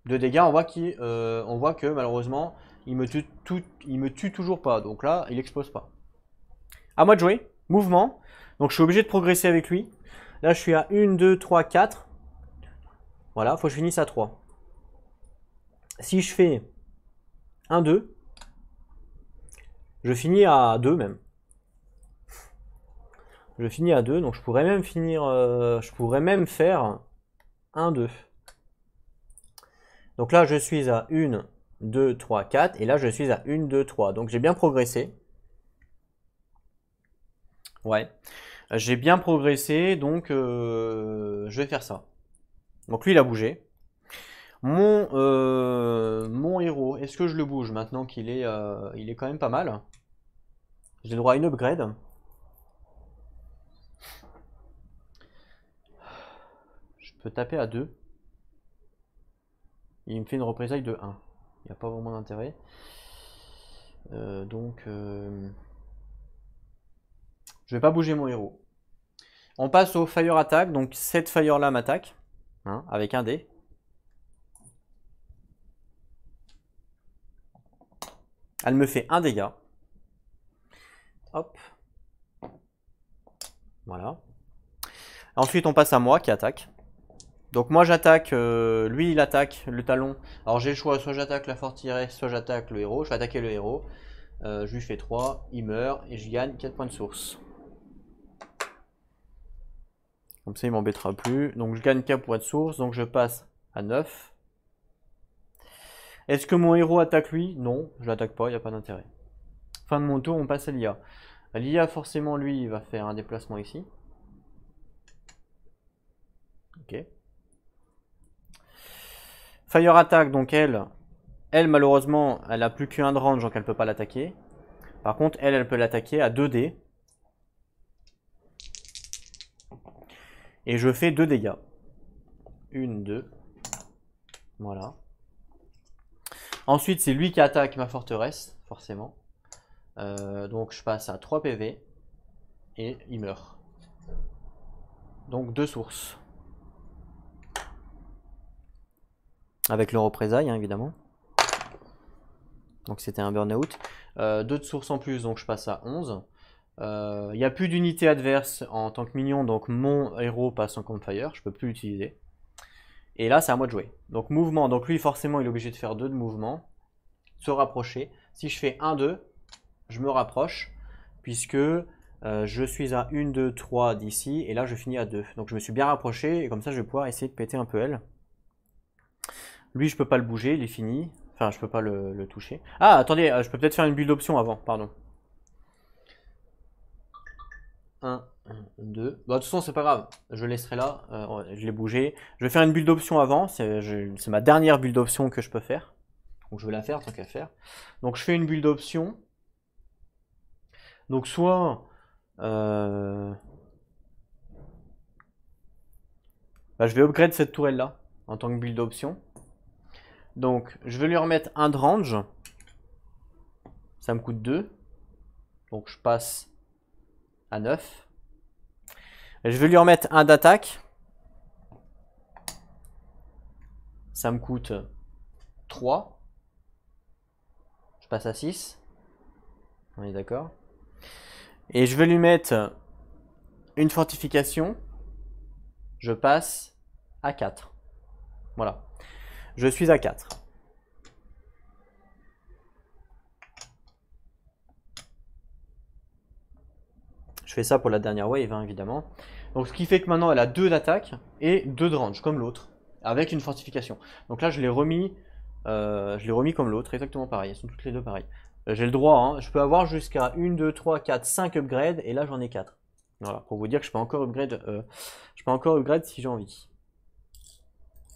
2 dégâts, on voit que malheureusement, il me tue toujours pas. Donc là, il explose pas. À moi de jouer. Mouvement. Donc je suis obligé de progresser avec lui. Là, je suis à 1, 2, 3, 4. Voilà, faut que je finisse à 3. Si je fais 1, 2, je finis à 2 même. Je finis à 2, donc je pourrais même finir. Je pourrais même faire 1, 2. Donc là, je suis à 1, 2, 3, 4. Et là, je suis à 1, 2, 3. Donc j'ai bien progressé. Ouais. J'ai bien progressé, donc je vais faire ça. Donc lui, il a bougé. Mon héros, est-ce que je le bouge maintenant qu'il est, il est quand même pas mal? J'ai droit à une upgrade. Je peux taper à 2. Il me fait une représaille de 1. Il n'y a pas vraiment d'intérêt. Donc, je vais pas bouger mon héros. On passe au Fire Attack. Donc, cette Fire là m'attaque. Hein, avec un dé. Elle me fait un dégât. Hop. Voilà. Ensuite, on passe à moi qui attaque. Donc moi j'attaque, lui il attaque le talon. Alors j'ai le choix, soit j'attaque la forteresse, soit j'attaque le héros. Je vais attaquer le héros. Je lui fais 3, il meurt et je gagne 4 points de source. Comme ça il m'embêtera plus. Donc je gagne 4 points de source, donc je passe à 9. Est-ce que mon héros attaque lui? Non, je l'attaque pas, il n'y a pas d'intérêt. Fin de mon tour, on passe à l'IA. L'IA, forcément, lui, il va faire un déplacement ici. Ok. Fire Attack, donc elle malheureusement, elle a plus qu'un de range, donc elle peut pas l'attaquer. Par contre, elle peut l'attaquer à 2D. Et je fais 2 dégâts. 1, 2. Voilà. Ensuite, c'est lui qui attaque ma forteresse, forcément. Donc je passe à 3 PV. Et il meurt. Donc 2 sources. Avec le représailles, hein, évidemment. Donc c'était un burn-out. 2 de sources en plus, donc je passe à 11. Il n'y a plus d'unité adverse en tant que minion, donc mon héros passe en campfire. Je peux plus l'utiliser. Et là, c'est à moi de jouer. Donc mouvement, donc lui forcément il est obligé de faire 2 de mouvement. Se rapprocher. Si je fais 1, 2, je me rapproche. Puisque je suis à 1, 2, 3 d'ici. Et là, je finis à 2. Donc je me suis bien rapproché. Et comme ça, je vais pouvoir essayer de péter un peu elle. Lui, je peux pas le bouger, il est fini. Enfin, je peux pas le toucher. Ah, attendez, je peux peut-être faire une build option avant, pardon. 1, 2. Bon, de toute façon, c'est pas grave. Je laisserai là. Je l'ai bougé. Je vais faire une build option avant. C'est ma dernière build option que je peux faire. Donc, je vais la faire tant qu'à faire. Donc, je fais une build option. Donc, soit... bah, je vais upgrade cette tourelle là en tant que build option. Donc, je vais lui remettre un de range. Ça me coûte 2. Donc, je passe à 9. Je vais lui remettre un d'attaque. Ça me coûte 3. Je passe à 6. On est d'accord. Et je vais lui mettre une fortification. Je passe à 4. Voilà. Je suis à 4. Je fais ça pour la dernière wave, hein, évidemment. Donc ce qui fait que maintenant elle a 2 d'attaque et 2 de range, comme l'autre, avec une fortification. Donc là je l'ai remis comme l'autre, exactement pareil. Elles sont toutes les deux pareilles. J'ai le droit, hein, je peux avoir jusqu'à 1, 2, 3, 4, 5 upgrades, et là j'en ai 4. Voilà, pour vous dire que je peux encore upgrade si j'ai envie.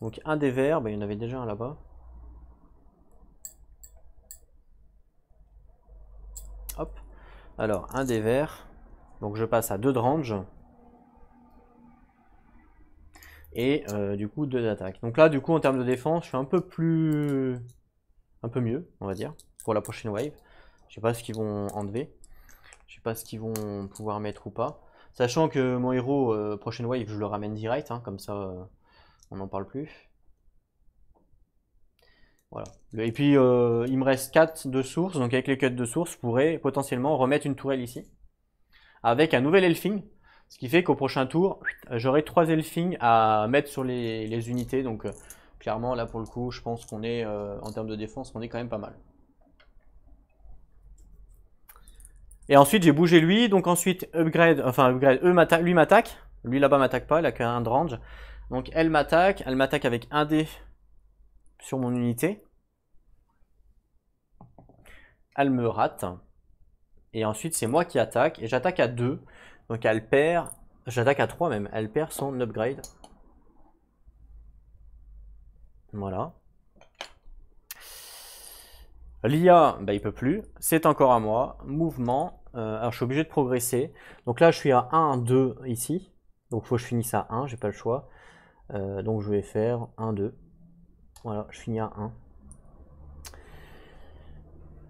Donc un des verts, bah, il y en avait déjà un là-bas. Hop. Alors, un des verts. Donc je passe à 2 de range. Et du coup 2 d'attaque. Donc là du coup en termes de défense, je suis un peu mieux, on va dire, pour la prochaine wave. Je sais pas ce qu'ils vont enlever. Je sais pas ce qu'ils vont pouvoir mettre ou pas. Sachant que mon héros, prochaine wave, je le ramène direct, hein, comme ça on n'en parle plus. Voilà. Et puis il me reste 4 de sources, donc avec les 4 de sources, je pourrais potentiellement remettre une tourelle ici. Avec un nouvel elfing. Ce qui fait qu'au prochain tour, j'aurai 3 elfings à mettre sur les unités. Donc clairement là pour le coup, je pense qu'on est, en termes de défense, on est quand même pas mal. Et ensuite j'ai bougé lui, donc ensuite upgrade, lui m'attaque. Lui là-bas m'attaque pas, il a qu'un de range. Donc elle m'attaque avec un dé sur mon unité. Elle me rate. Et ensuite c'est moi qui attaque, et j'attaque à 2. Donc elle perd, j'attaque à 3 même, elle perd son upgrade. Voilà. L'IA, bah, il peut plus, c'est encore à moi. Mouvement, alors je suis obligé de progresser. Donc là je suis à 1, 2 ici. Donc il faut que je finisse à 1, j'ai pas le choix. Donc je vais faire 1, 2. Voilà, je finis à 1.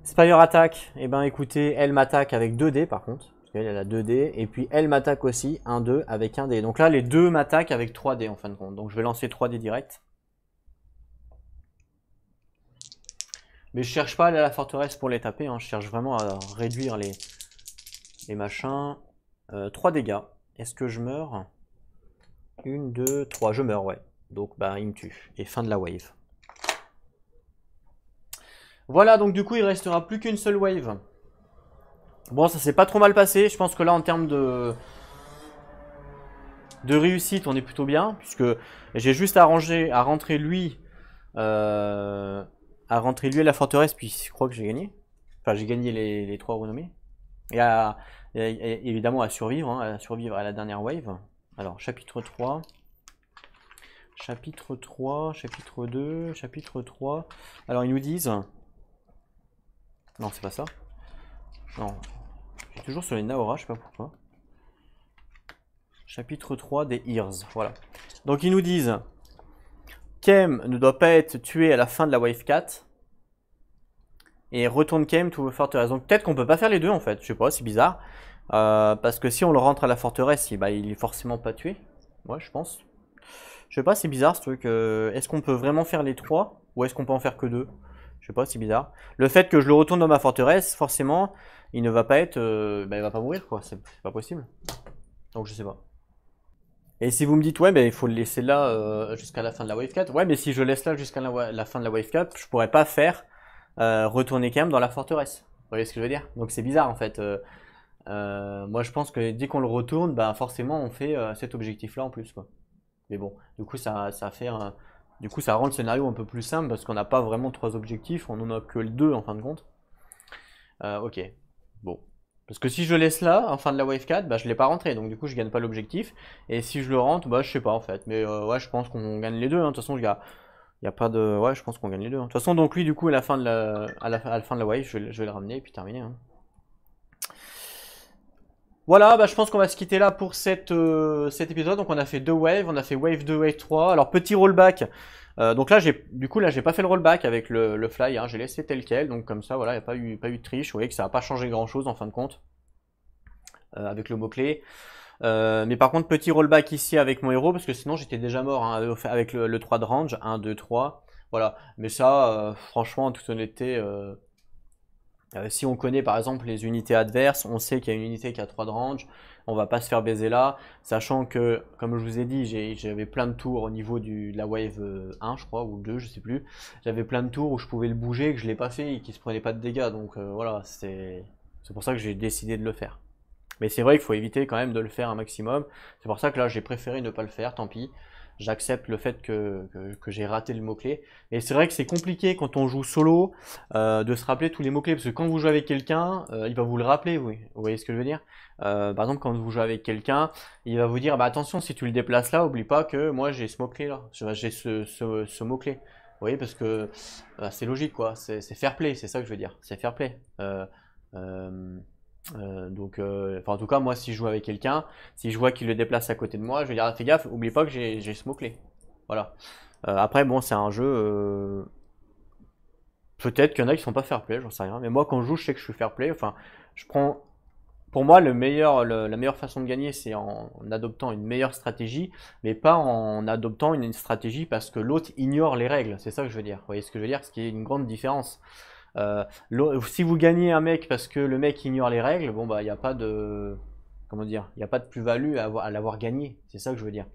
Spire attaque, et ben écoutez, elle m'attaque avec 2 dés par contre. Elle a 2 dés, et puis elle m'attaque aussi 1, 2 avec 1 dé. Donc là les deux m'attaquent avec 3 dés en fin de compte. Donc je vais lancer 3 dés direct. Mais je cherche pas à aller à la forteresse pour les taper, hein. Je cherche vraiment à réduire les machins. 3 dégâts. Est-ce que je meurs? 1, 2, 3. Je meurs, ouais. Donc bah il me tue. Et fin de la wave. Voilà, donc du coup il restera plus qu'une seule wave. Bon, ça s'est pas trop mal passé. Je pense que là en termes de réussite, on est plutôt bien. Puisque j'ai juste à rentrer lui. À rentrer lui à la forteresse, puis je crois que j'ai gagné. Enfin, j'ai gagné les 3 renommés. Et à et évidemment à survivre, hein, à survivre à la dernière wave. Alors, chapitre 3. Chapitre 3, chapitre 2, chapitre 3. Alors, ils nous disent... Non, c'est pas ça. Non, je suis toujours sur les Naora, je sais pas pourquoi. Chapitre 3 des Ears, voilà. Donc ils nous disent Kem ne doit pas être tué à la fin de la wave 4. Et retourne Kem to forteresse. Donc peut-être qu'on peut pas faire les deux en fait, je sais pas, c'est bizarre. Parce que si on le rentre à la forteresse, il est forcément pas tué. Ouais, je pense. Je sais pas, c'est bizarre ce truc. Est-ce qu'on peut vraiment faire les trois ou est-ce qu'on peut en faire que deux? Je sais pas, c'est bizarre. Le fait que je le retourne dans ma forteresse, forcément, il ne va pas être... il va pas mourir quoi, c'est pas possible. Donc je sais pas. Et si vous me dites, ouais, il faut le laisser là jusqu'à la fin de la wave 4. Ouais, mais si je laisse là jusqu'à la fin de la wave 4, je pourrais pas faire retourner quand même dans la forteresse. Vous voyez ce que je veux dire? Donc c'est bizarre en fait. Moi je pense que dès qu'on le retourne, forcément on fait cet objectif là en plus quoi. Mais bon, du coup ça fait du coup ça rend le scénario un peu plus simple parce qu'on n'a pas vraiment trois objectifs, on en a que deux en fin de compte. Ok, bon. Parce que si je le laisse là, en fin de la wave 4, je ne l'ai pas rentré, donc du coup je gagne pas l'objectif. Et si je le rentre, je sais pas en fait. Mais ouais, je pense qu'on gagne les deux, hein. De toute façon, il y a pas de... Ouais, je pense qu'on gagne les deux, hein. De toute façon, donc lui, du coup, à la fin de la fin de la wave, je vais le ramener et puis terminer, hein. Voilà, je pense qu'on va se quitter là pour cet épisode. Donc on a fait deux waves, on a fait wave 2, wave 3. Alors petit rollback. Donc là, du coup, j'ai pas fait le rollback avec le fly, hein. J'ai laissé tel quel. Donc comme ça, voilà, il n'y a pas eu de triche. Vous voyez que ça n'a pas changé grand chose en fin de compte avec le mot-clé. Mais par contre, petit rollback ici avec mon héros, parce que sinon j'étais déjà mort hein, avec le 3 de range. 1, 2, 3. Voilà. Mais ça, franchement, en toute honnêteté... si on connaît par exemple les unités adverses, on sait qu'il y a une unité qui a 3 de range, on va pas se faire baiser là, sachant que, comme je vous ai dit, j'avais plein de tours au niveau de la wave 1 je crois, ou 2, je sais plus. J'avais plein de tours où je pouvais le bouger, que je l'ai pas fait et qui se prenait pas de dégâts, donc voilà, c'est pour ça que j'ai décidé de le faire. Mais c'est vrai qu'il faut éviter quand même de le faire un maximum, c'est pour ça que là j'ai préféré ne pas le faire, tant pis. J'accepte le fait que j'ai raté le mot-clé. Et c'est vrai que c'est compliqué quand on joue solo de se rappeler tous les mots-clés. Parce que quand vous jouez avec quelqu'un, il va vous le rappeler, oui. Vous voyez ce que je veux dire? Par exemple, quand vous jouez avec quelqu'un, il va vous dire, attention, si tu le déplaces là, oublie pas que moi j'ai ce mot-clé là. J'ai ce mot-clé. Vous voyez, parce que c'est logique quoi. C'est fair play, c'est ça que je veux dire. C'est fair play. En tout cas, moi, si je joue avec quelqu'un, si je vois qu'il le déplace à côté de moi, je vais dire, fais gaffe, oublie pas que j'ai ce mot-clé. Voilà. Après, bon, c'est un jeu. Peut-être qu'il y en a qui sont pas fair play, j'en sais rien. Mais moi, quand je joue, je sais que je suis fair play. Enfin, je prends. Pour moi, la meilleure façon de gagner, c'est en adoptant une meilleure stratégie, mais pas en adoptant une stratégie parce que l'autre ignore les règles. C'est ça que je veux dire. Vous voyez ce que je veux dire? Ce qui est une grande différence. Si vous gagnez un mec parce que le mec ignore les règles, bon il n'y a pas de, comment dire, il n'y a pas de plus-value à l'avoir gagné. C'est ça que je veux dire.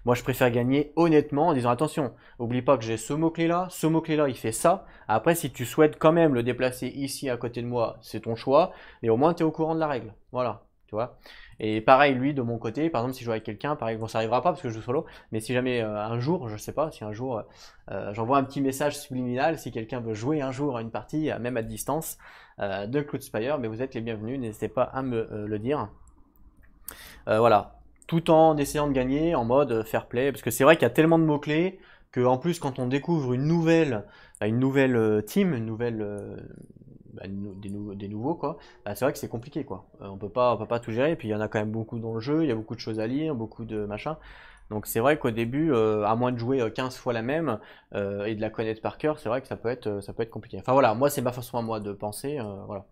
Moi, je préfère gagner honnêtement en disant attention, oublie pas que j'ai ce mot-clé-là, il fait ça. Après, si tu souhaites quand même le déplacer ici à côté de moi, c'est ton choix, mais au moins tu es au courant de la règle. Voilà, tu vois. Et pareil, lui, de mon côté, par exemple, si je joue avec quelqu'un, pareil, bon, ça arrivera pas parce que je joue solo, mais si jamais un jour, je sais pas, si un jour j'envoie un petit message subliminal, si quelqu'un veut jouer un jour à une partie, même à distance, de Cloudspire, mais vous êtes les bienvenus, n'hésitez pas à me le dire. Voilà. Tout en essayant de gagner en mode fair play, parce que c'est vrai qu'il y a tellement de mots-clés que en plus quand on découvre une nouvelle team, des nouveaux quoi, c'est vrai que c'est compliqué quoi. On peut pas tout gérer, puis il y en a quand même beaucoup dans le jeu, il y a beaucoup de choses à lire, beaucoup de machin. Donc c'est vrai qu'au début, à moins de jouer 15 fois la même et de la connaître par cœur, c'est vrai que ça peut être compliqué. Enfin voilà, moi c'est ma façon à moi de penser, voilà.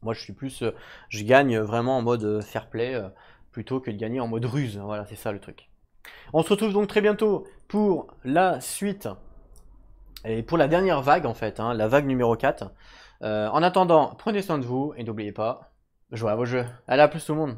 Moi je suis plus, je gagne vraiment en mode fair play plutôt que de gagner en mode ruse. Voilà, c'est ça le truc. On se retrouve donc très bientôt pour la suite et pour la dernière vague en fait, hein, la vague numéro 4. En attendant, prenez soin de vous et n'oubliez pas, jouez à vos jeux. Allez, à plus tout le monde.